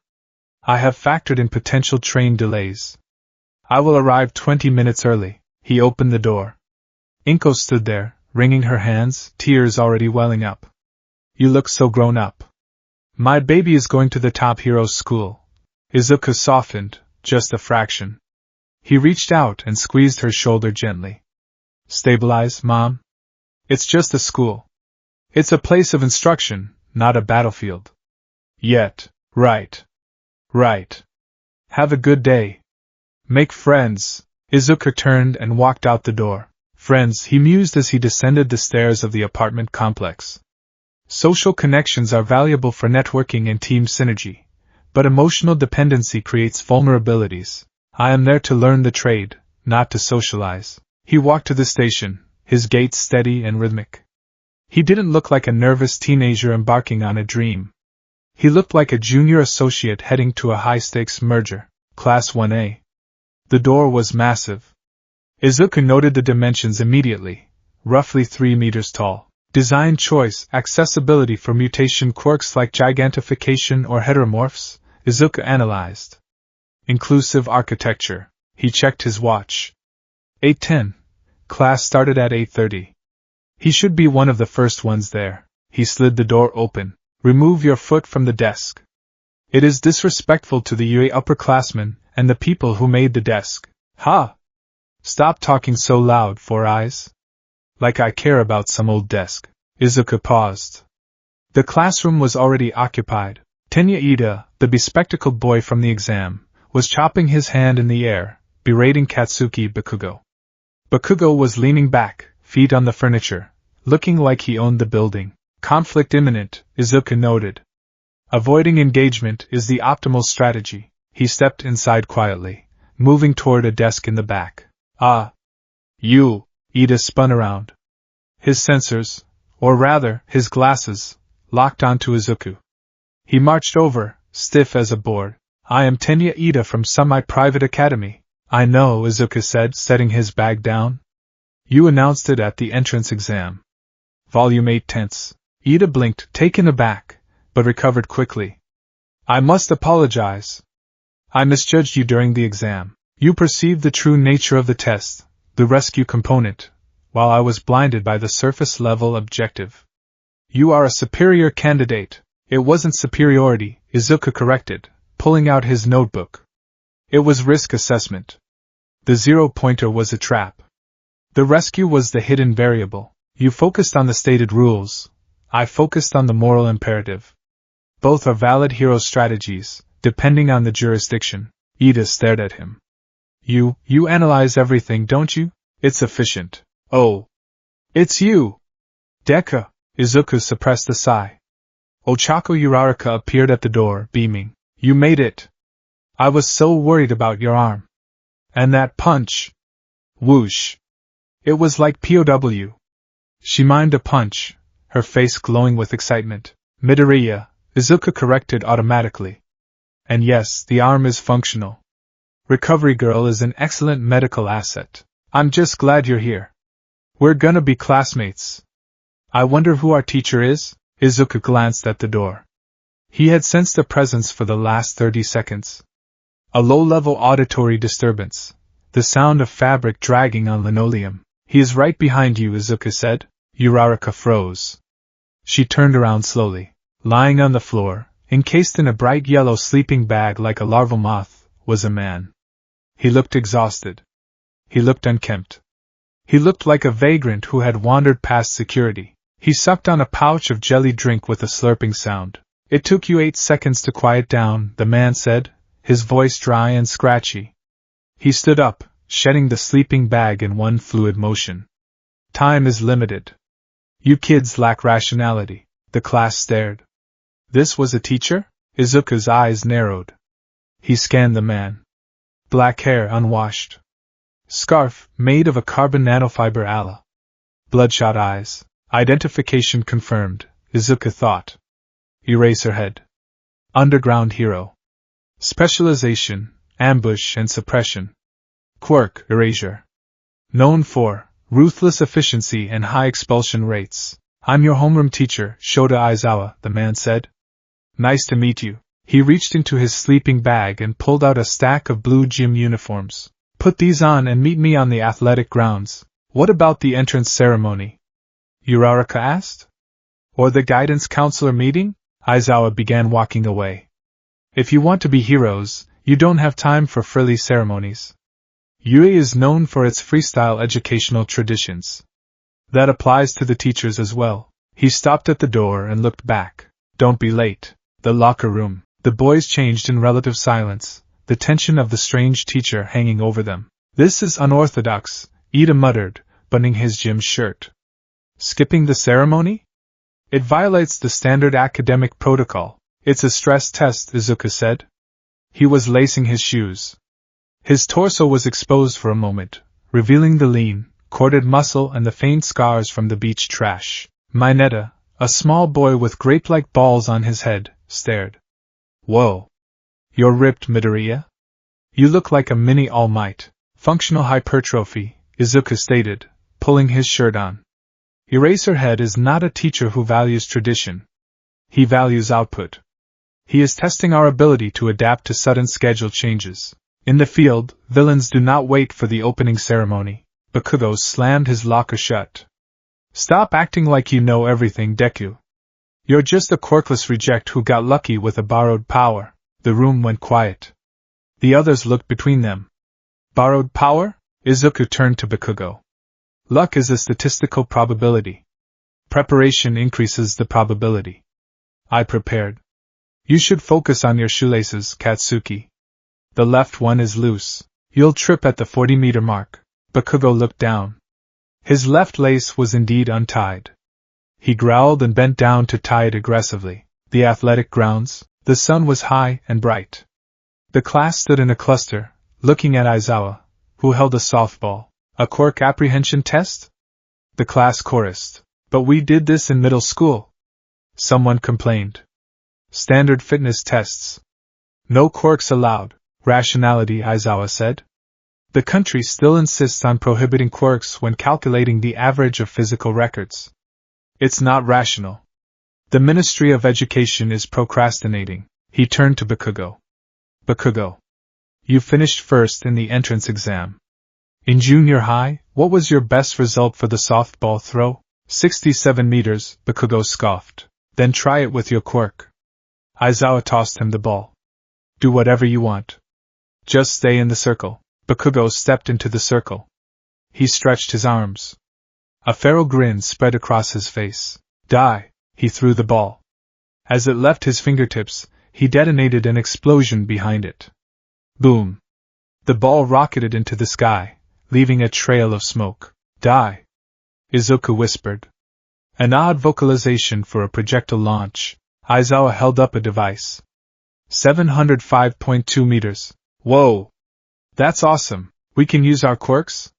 I have factored in potential train delays. I will arrive 20 minutes early. He opened the door. Inko stood there, wringing her hands, tears already welling up. You look so grown up. My baby is going to the top heroes school. Izuku softened, just a fraction. He reached out and squeezed her shoulder gently. Stabilize, Mom. It's just a school. It's a place of instruction, not a battlefield. Yet, right. Right. Have a good day. Make friends. Izuku turned and walked out the door. Friends, he mused as he descended the stairs of the apartment complex. Social connections are valuable for networking and team synergy, but emotional dependency creates vulnerabilities. I am there to learn the trade, not to socialize. He walked to the station, his gait steady and rhythmic. He didn't look like a nervous teenager embarking on a dream. He looked like a junior associate heading to a high-stakes merger, Class 1A. The door was massive. Izuku noted the dimensions immediately, roughly 3 meters tall. Design choice, accessibility for mutation quirks like gigantification or heteromorphs, Izuku analyzed. Inclusive architecture. He checked his watch. 8:10. Class started at 8:30. He should be one of the first ones there. He slid the door open. Remove your foot from the desk. It is disrespectful to the UA upperclassmen and the people who made the desk. Ha! Stop talking so loud, Four Eyes. Like I care about some old desk. Izuku paused. The classroom was already occupied. Tenya Ida, the bespectacled boy from the exam, was chopping his hand in the air, berating Katsuki Bakugo. Bakugo was leaning back, feet on the furniture, looking like he owned the building. Conflict imminent, Izuku noted. Avoiding engagement is the optimal strategy. He stepped inside quietly, moving toward a desk in the back. Ah! You! Ida spun around. His sensors, or rather, his glasses, locked onto Izuku. He marched over, stiff as a board. I am Tenya Ida from Semi-Private Academy. I know, Izuku said, setting his bag down. You announced it at the entrance exam. Volume 8 tense. Ida blinked, taken aback, but recovered quickly. I must apologize. I misjudged you during the exam. You perceived the true nature of the test, the rescue component, while I was blinded by the surface-level objective. You are a superior candidate. It wasn't superiority, Izuku corrected, pulling out his notebook. It was risk assessment. The zero-pointer was a trap. The rescue was the hidden variable. You focused on the stated rules. I focused on the moral imperative. Both are valid hero strategies, depending on the jurisdiction. Ida stared at him. You analyze everything, don't you? It's efficient. Oh. It's you! Deku! Izuku suppressed a sigh. Ochako Uraraka appeared at the door, beaming. You made it! I was so worried about your arm. And that punch! Whoosh! It was like POW. She mimed a punch, her face glowing with excitement. Midoriya, Izuku corrected automatically. And yes, the arm is functional. Recovery Girl is an excellent medical asset. I'm just glad you're here. We're gonna be classmates. I wonder who our teacher is? Izuku glanced at the door. He had sensed a presence for the last 30 seconds. A low-level auditory disturbance. The sound of fabric dragging on linoleum. He is right behind you, Izuku said. Uraraka froze. She turned around slowly. Lying on the floor, encased in a bright yellow sleeping bag like a larval moth, was a man. He looked exhausted. He looked unkempt. He looked like a vagrant who had wandered past security. He sucked on a pouch of jelly drink with a slurping sound. It took you 8 seconds to quiet down, the man said, his voice dry and scratchy. He stood up, shedding the sleeping bag in one fluid motion. Time is limited. You kids lack rationality. The class stared. This was a teacher? Izuku's eyes narrowed. He scanned the man. Black hair unwashed. Scarf, made of a carbon nanofiber ala. Bloodshot eyes. Identification confirmed, Izuku thought. Eraserhead. Underground hero. Specialization, ambush and suppression. Quirk, erasure. Known for ruthless efficiency and high expulsion rates. I'm your homeroom teacher, Shota Aizawa, the man said. Nice to meet you. He reached into his sleeping bag and pulled out a stack of blue gym uniforms. Put these on and meet me on the athletic grounds. What about the entrance ceremony? Uraraka asked. Or the guidance counselor meeting? Aizawa began walking away. If you want to be heroes, you don't have time for frilly ceremonies. UA is known for its freestyle educational traditions. That applies to the teachers as well. He stopped at the door and looked back. Don't be late. The locker room. The boys changed in relative silence, the tension of the strange teacher hanging over them. This is unorthodox, Ida muttered, buttoning his gym shirt. Skipping the ceremony? It violates the standard academic protocol. It's a stress test, Izuku said. He was lacing his shoes. His torso was exposed for a moment, revealing the lean, corded muscle and the faint scars from the beach trash. Mineta, a small boy with grape-like balls on his head, stared. Whoa. You're ripped, Midoriya? You look like a mini All Might. Functional hypertrophy, Izuku stated, pulling his shirt on. Eraserhead is not a teacher who values tradition. He values output. He is testing our ability to adapt to sudden schedule changes. In the field, villains do not wait for the opening ceremony. Bakugo slammed his locker shut. Stop acting like you know everything, Deku. You're just a quirkless reject who got lucky with a borrowed power. The room went quiet. The others looked between them. Borrowed power? Izuku turned to Bakugo. Luck is a statistical probability. Preparation increases the probability. I prepared. You should focus on your shoelaces, Katsuki. The left one is loose. You'll trip at the 40-meter mark. Bakugo looked down. His left lace was indeed untied. He growled and bent down to tie it aggressively. The athletic grounds, the sun was high and bright. The class stood in a cluster, looking at Aizawa, who held a softball. A quirk apprehension test? The class chorused. But we did this in middle school. Someone complained. Standard fitness tests. No quirks allowed. Rationality, Aizawa said. The country still insists on prohibiting quirks when calculating the average of physical records. It's not rational. The Ministry of Education is procrastinating. He turned to Bakugo. Bakugo. You finished first in the entrance exam. In junior high, what was your best result for the softball throw? 67 meters, Bakugo scoffed. Then try it with your quirk. Aizawa tossed him the ball. Do whatever you want. Just stay in the circle. Bakugo stepped into the circle. He stretched his arms. A feral grin spread across his face. Die! He threw the ball. As it left his fingertips, he detonated an explosion behind it. Boom! The ball rocketed into the sky, leaving a trail of smoke. Die! Izuku whispered. An odd vocalization for a projectile launch. Aizawa held up a device. 705.2 meters. Whoa! That's awesome. We can use our quirks?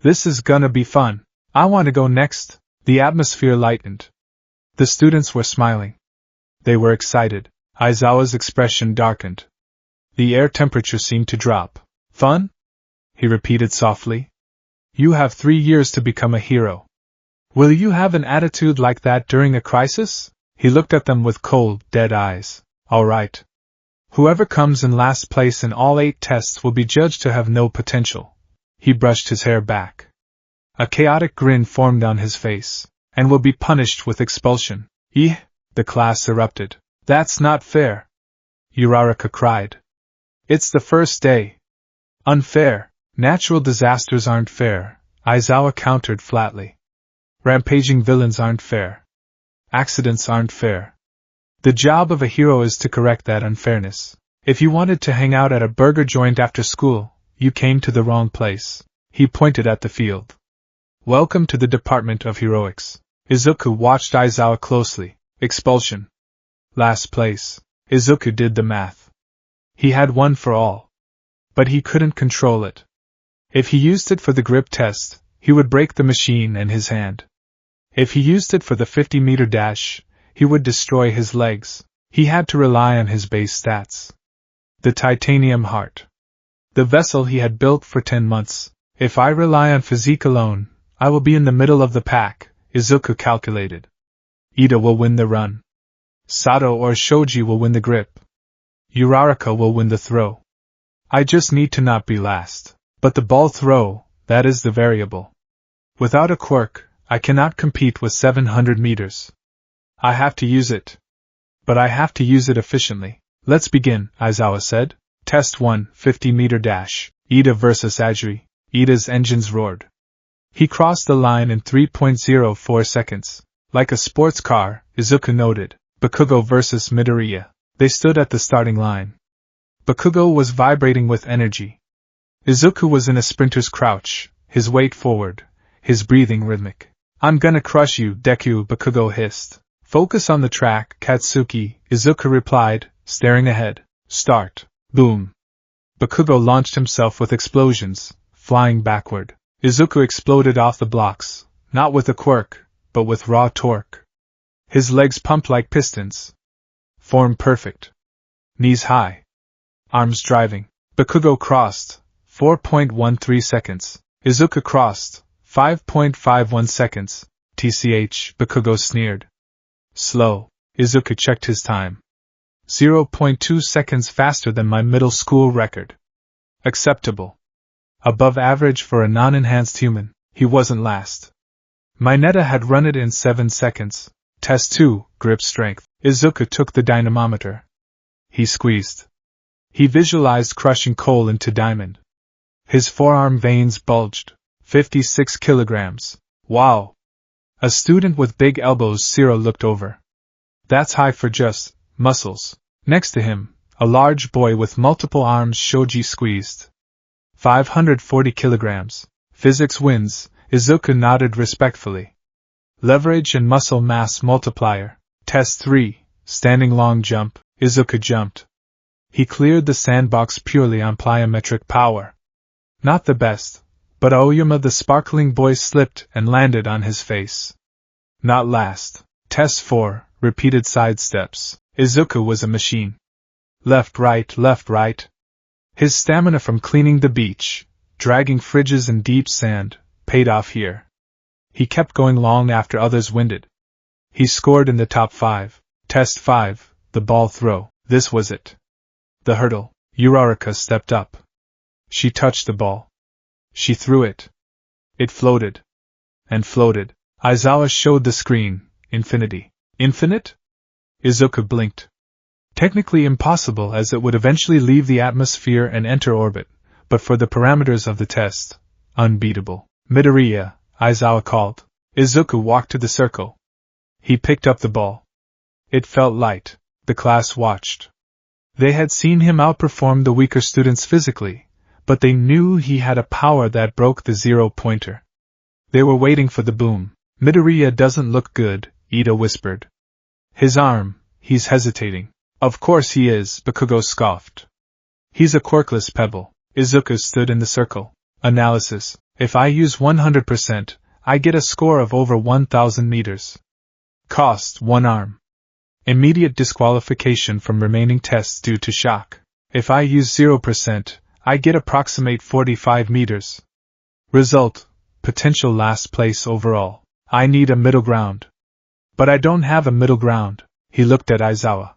This is gonna be fun. I want to go next. The atmosphere lightened. The students were smiling. They were excited. Aizawa's expression darkened. The air temperature seemed to drop. Fun? He repeated softly. You have 3 years to become a hero. Will you have an attitude like that during a crisis? He looked at them with cold, dead eyes. All right. Whoever comes in last place in all 8 tests will be judged to have no potential. He brushed his hair back. A chaotic grin formed on his face, and will be punished with expulsion. Eeh! The class erupted. That's not fair! Uraraka cried. It's the first day. Unfair. Natural disasters aren't fair, Aizawa countered flatly. Rampaging villains aren't fair. Accidents aren't fair. The job of a hero is to correct that unfairness. If you wanted to hang out at a burger joint after school, you came to the wrong place. He pointed at the field. Welcome to the Department of Heroics. Izuku watched Aizawa closely. Expulsion. Last place. Izuku did the math. He had one for all. But he couldn't control it. If he used it for the grip test, he would break the machine and his hand. If he used it for the 50-meter dash, he would destroy his legs. He had to rely on his base stats. The titanium heart. The vessel he had built for 10 months. If I rely on physique alone, I will be in the middle of the pack, Izuku calculated. Ida will win the run. Sato or Shoji will win the grip. Uraraka will win the throw. I just need to not be last. But the ball throw, that is the variable. Without a quirk, I cannot compete with 700 meters. I have to use it. But I have to use it efficiently. Let's begin, Aizawa said. Test 1, 50-meter dash. Ida versus Ajiri. Ida's engines roared. He crossed the line in 3.04 seconds. Like a sports car, Izuku noted. Bakugo versus Midoriya. They stood at the starting line. Bakugo was vibrating with energy. Izuku was in a sprinter's crouch, his weight forward, his breathing rhythmic. I'm gonna crush you, Deku, Bakugo hissed. Focus on the track, Katsuki, Izuku replied, staring ahead. Start. Boom. Bakugo launched himself with explosions, flying backward. Izuku exploded off the blocks, not with a quirk, but with raw torque. His legs pumped like pistons. Form perfect. Knees high. Arms driving. Bakugo crossed. 4.13 seconds. Izuku crossed. 5.51 seconds. TCH, Bakugo sneered. Slow. Izuku checked his time. 0.2 seconds faster than my middle school record. Acceptable. Above average for a non-enhanced human, he wasn't last. Mineta had run it in 7 seconds. Test 2, grip strength. Izuku took the dynamometer. He squeezed. He visualized crushing coal into diamond. His forearm veins bulged. 56 kilograms. Wow. A student with big elbows. Zero looked over. That's high for just muscles. Next to him, a large boy with multiple arms. Shoji squeezed. 540 kilograms. Physics wins. Izuku nodded respectfully. Leverage and muscle mass multiplier. Test 3, standing long jump. Izuku jumped. He cleared the sandbox purely on plyometric power. Not the best, but Aoyama the sparkling boy slipped and landed on his face. Not last. Test 4, repeated side steps. Izuku was a machine. Left, right. His stamina from cleaning the beach, dragging fridges in deep sand, paid off here. He kept going long after others winded. He scored in the top 5. Test 5, the ball throw. This was it. The hurdle. Uraraka stepped up. She touched the ball. She threw it. It floated. And floated. Aizawa showed the screen. Infinity. Infinite? Izuku blinked. Technically impossible, as it would eventually leave the atmosphere and enter orbit, but for the parameters of the test, unbeatable. Midoriya, Aizawa called. Izuku walked to the circle. He picked up the ball. It felt light. The class watched. They had seen him outperform the weaker students physically, but they knew he had a power that broke the 0-pointer. They were waiting for the boom. Midoriya doesn't look good, Ida whispered. His arm, he's hesitating. Of course he is, Bakugo scoffed. He's a quirkless pebble. Izuku stood in the circle. Analysis. If I use 100%, I get a score of over 1,000 meters. Cost, 1 arm. Immediate disqualification from remaining tests due to shock. If I use 0%, I get approximate 45 meters. Result, potential last place overall. I need a middle ground. But I don't have a middle ground. He looked at Aizawa.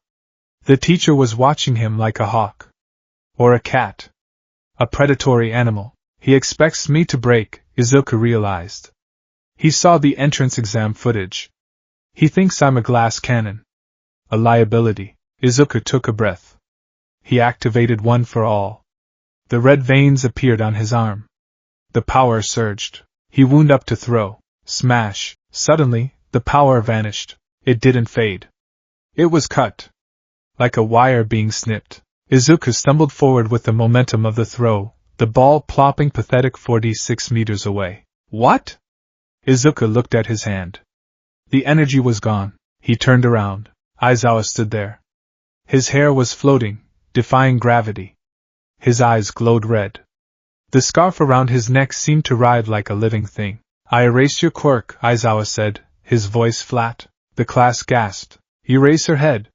The teacher was watching him like a hawk. Or a cat. A predatory animal. He expects me to break, Izuku realized. He saw the entrance exam footage. He thinks I'm a glass cannon. A liability. Izuku took a breath. He activated one for all. The red veins appeared on his arm. The power surged. He wound up to throw. Smash. Suddenly, the power vanished. It didn't fade. It was cut. Like a wire being snipped. Izuku stumbled forward with the momentum of the throw, the ball plopping pathetic 46 meters away. What? Izuku looked at his hand. The energy was gone. He turned around. Aizawa stood there. His hair was floating, defying gravity. His eyes glowed red. The scarf around his neck seemed to writhe like a living thing. I erased your quirk, Aizawa said, his voice flat. The class gasped. Erase her head.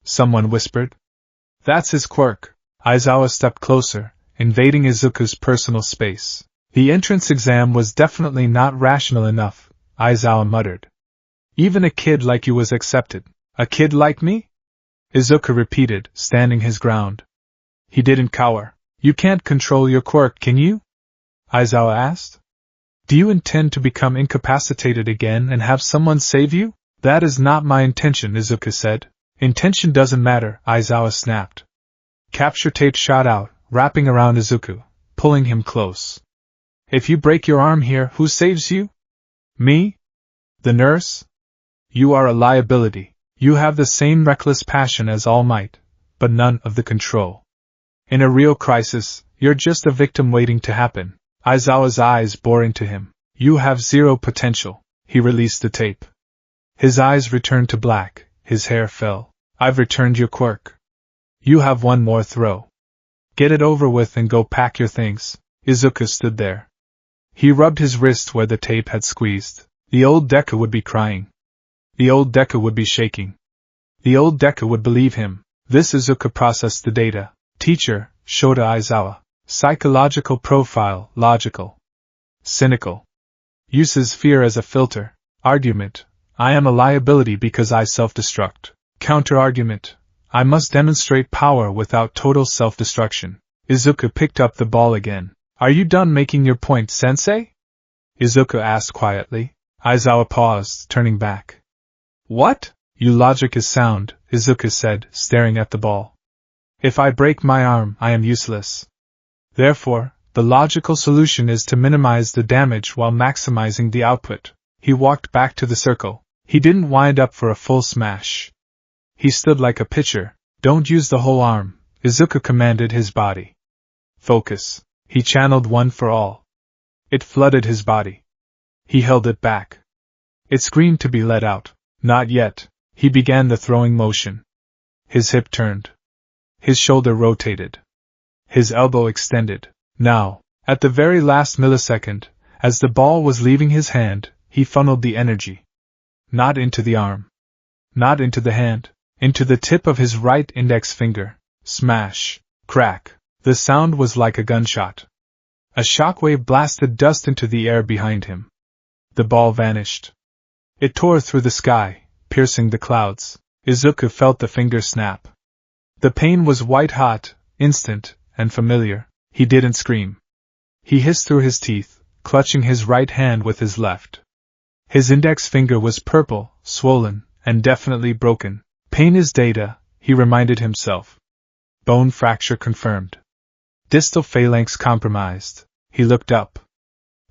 Someone whispered. That's his quirk. Aizawa stepped closer, invading Izuku's personal space. The entrance exam was definitely not rational enough, Aizawa muttered. Even a kid like you was accepted. A kid like me? Izuku repeated, standing his ground. He didn't cower. You can't control your quirk, can you? Aizawa asked. Do you intend to become incapacitated again and have someone save you? That is not my intention, Izuku said. Intention doesn't matter, Aizawa snapped. Capture tape shot out, wrapping around Izuku, pulling him close. If you break your arm here, who saves you? Me? The nurse? You are a liability. You have the same reckless passion as All Might, but none of the control. In a real crisis, you're just a victim waiting to happen. Aizawa's eyes bore into him. You have zero potential. He released the tape. His eyes returned to black, his hair fell. I've returned your quirk. You have one more throw. Get it over with and go pack your things. Izuku stood there. He rubbed his wrist where the tape had squeezed. The old Deku would be crying. The old Deku would be shaking. The old Deku would believe him. This Izuku processed the data. Teacher, Shota Aizawa. Psychological profile, logical. Cynical. Uses fear as a filter. Argument. I am a liability because I self-destruct. Counter-argument. I must demonstrate power without total self-destruction. Izuku picked up the ball again. Are you done making your point, sensei? Izuku asked quietly. Aizawa paused, turning back. What? Your logic is sound, Izuku said, staring at the ball. If I break my arm, I am useless. Therefore, the logical solution is to minimize the damage while maximizing the output. He walked back to the circle. He didn't wind up for a full smash. He stood like a pitcher. Don't use the whole arm, Izuku commanded his body. Focus. He channeled one for all. It flooded his body. He held it back. It screamed to be let out. Not yet. He began the throwing motion. His hip turned. His shoulder rotated. His elbow extended. Now, at the very last millisecond, as the ball was leaving his hand, he funneled the energy. Not into the arm. Not into the hand. Into the tip of his right index finger. Smash. Crack. The sound was like a gunshot. A shockwave blasted dust into the air behind him. The ball vanished. It tore through the sky, piercing the clouds. Izuku felt the finger snap. The pain was white-hot, instant, and familiar. He didn't scream. He hissed through his teeth, clutching his right hand with his left. His index finger was purple, swollen, and definitely broken. Pain is data, he reminded himself. Bone fracture confirmed. Distal phalanx compromised. He looked up.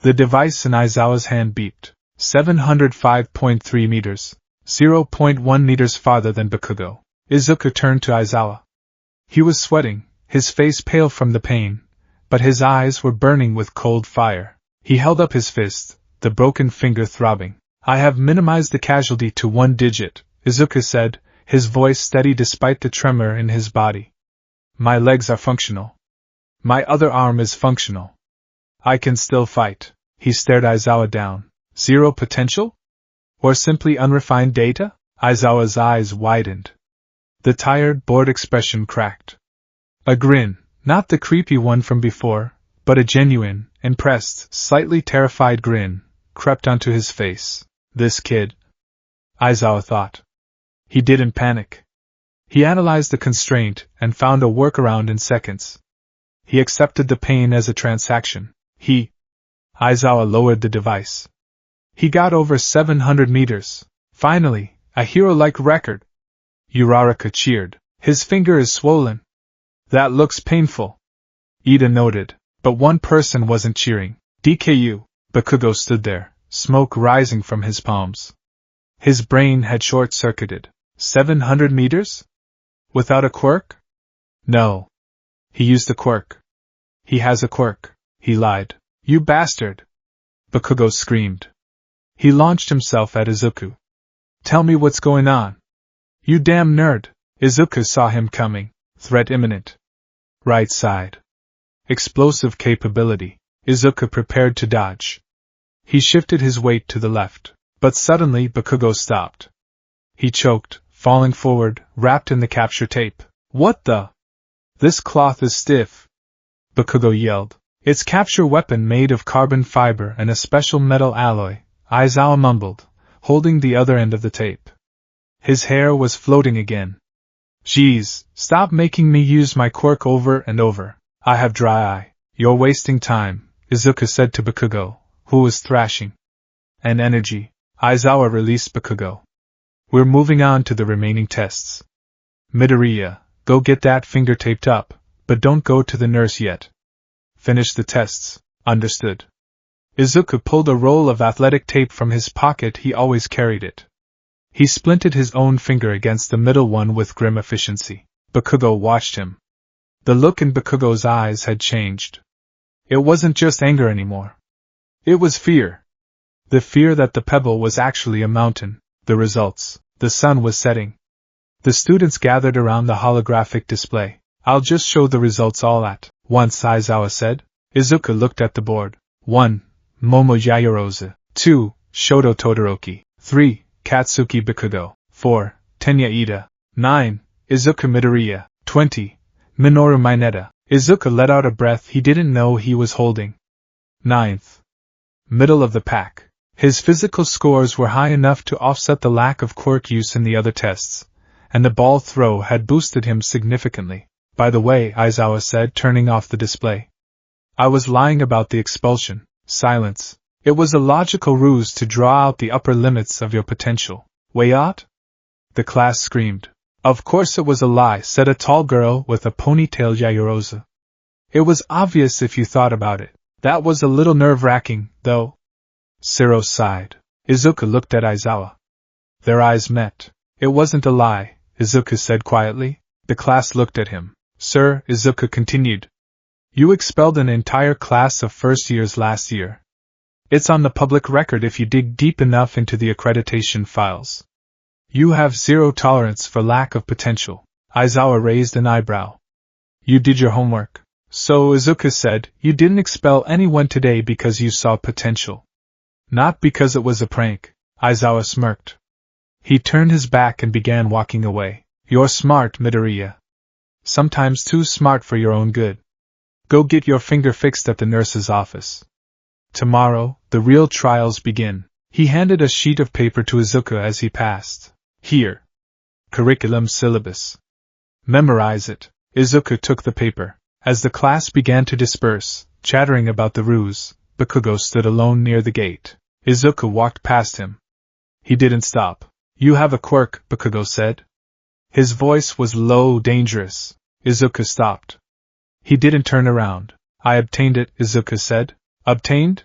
The device in Aizawa's hand beeped. 705.3 meters. 0.1 meters farther than Bakugo. Izuku turned to Aizawa. He was sweating, his face pale from the pain, but his eyes were burning with cold fire. He held up his fist, the broken finger throbbing. I have minimized the casualty to 1 digit, Izuku said, his voice steady despite the tremor in his body. My legs are functional. My other arm is functional. I can still fight. He stared Aizawa down. Zero potential? Or simply unrefined data? Aizawa's eyes widened. The tired, bored expression cracked. A grin, not the creepy one from before, but a genuine, impressed, slightly terrified grin, crept onto his face. This kid, Aizawa thought. He didn't panic. He analyzed the constraint and found a workaround in seconds. He accepted the pain as a transaction. Aizawa lowered the device. He got over 700 meters. Finally, a hero-like record. Uraraka cheered. His finger is swollen. That looks painful. Ida noted, but one person wasn't cheering. DKU. Bakugo stood there, smoke rising from his palms. His brain had short-circuited. 700 meters? Without a quirk? No. He used a quirk. He has a quirk. He lied. You bastard! Bakugo screamed. He launched himself at Izuku. Tell me what's going on. You damn nerd! Izuku saw him coming. Threat imminent. Right side. Explosive capability. Izuku prepared to dodge. He shifted his weight to the left. But suddenly Bakugo stopped. He choked, falling forward, wrapped in the capture tape. What the? This cloth is stiff. Bakugo yelled. It's capture weapon made of carbon fiber and a special metal alloy, Aizawa mumbled, holding the other end of the tape. His hair was floating again. Geez, stop making me use my quirk over and over. I have dry eye. You're wasting time, Izuku said to Bakugo, who was thrashing. And energy. Aizawa released Bakugo. We're moving on to the remaining tests. Midoriya, go get that finger taped up, but don't go to the nurse yet. Finish the tests. Understood. Izuku pulled a roll of athletic tape from his pocket. He always carried it. He splinted his own finger against the middle one with grim efficiency. Bakugo watched him. The look in Bakugo's eyes had changed. It wasn't just anger anymore. It was fear. The fear that the pebble was actually a mountain. The results. The sun was setting. The students gathered around the holographic display. I'll just show the results all at once, Aizawa said. Izuku looked at the board. 1. Momo Yaoyorozu. 2. Shoto Todoroki. 3. Katsuki Bakugo. 4. Tenya Ida. 9. Izuku Midoriya. 20. Minoru Mineta. Izuku let out a breath he didn't know he was holding. 9th. Middle of the pack. His physical scores were high enough to offset the lack of quirk use in the other tests, and the ball throw had boosted him significantly. By the way, Aizawa said, turning off the display. I was lying about the expulsion. Silence. It was a logical ruse to draw out the upper limits of your potential. Way out? The class screamed. Of course it was a lie, said a tall girl with a ponytail Yajirosa. It was obvious if you thought about it. That was a little nerve-wracking, though. Siro sighed. Izuku looked at Aizawa. Their eyes met. It wasn't a lie, Izuku said quietly. The class looked at him. Sir, Izuku continued. You expelled an entire class of first years last year. It's on the public record if you dig deep enough into the accreditation files. You have zero tolerance for lack of potential. Aizawa raised an eyebrow. You did your homework. So, Izuku said, you didn't expel anyone today because you saw potential. Not because it was a prank. Aizawa smirked. He turned his back and began walking away. You're smart, Midoriya. Sometimes too smart for your own good. Go get your finger fixed at the nurse's office. Tomorrow, the real trials begin. He handed a sheet of paper to Izuku as he passed. Here. Curriculum syllabus. Memorize it. Izuku took the paper. As the class began to disperse, chattering about the ruse, Bakugo stood alone near the gate. Izuku walked past him. He didn't stop. You have a quirk, Bakugo said. His voice was low, dangerous. Izuku stopped. He didn't turn around. I obtained it, Izuku said. Obtained?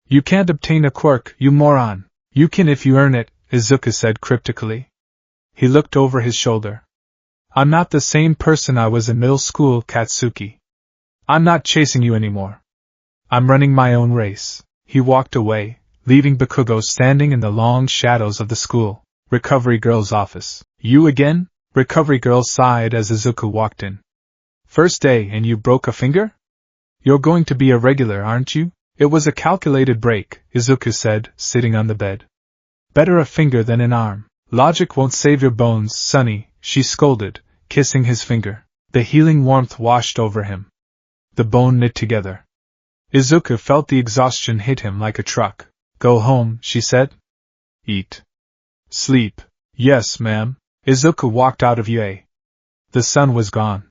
You can't obtain a quirk, you moron. You can if you earn it, Izuku said cryptically. He looked over his shoulder. I'm not the same person I was in middle school, Katsuki. I'm not chasing you anymore. I'm running my own race. He walked away, leaving Bakugo standing in the long shadows of the school. Recovery girl's office. You again? Recovery girl sighed as Izuku walked in. First day and you broke a finger? You're going to be a regular, aren't you? It was a calculated break, Izuku said, sitting on the bed. Better a finger than an arm. Logic won't save your bones, Sonny, she scolded, kissing his finger. The healing warmth washed over him. The bone knit together. Izuku felt the exhaustion hit him like a truck. Go home, she said. Eat. Sleep. Yes, ma'am. Izuku walked out of UA. The sun was gone.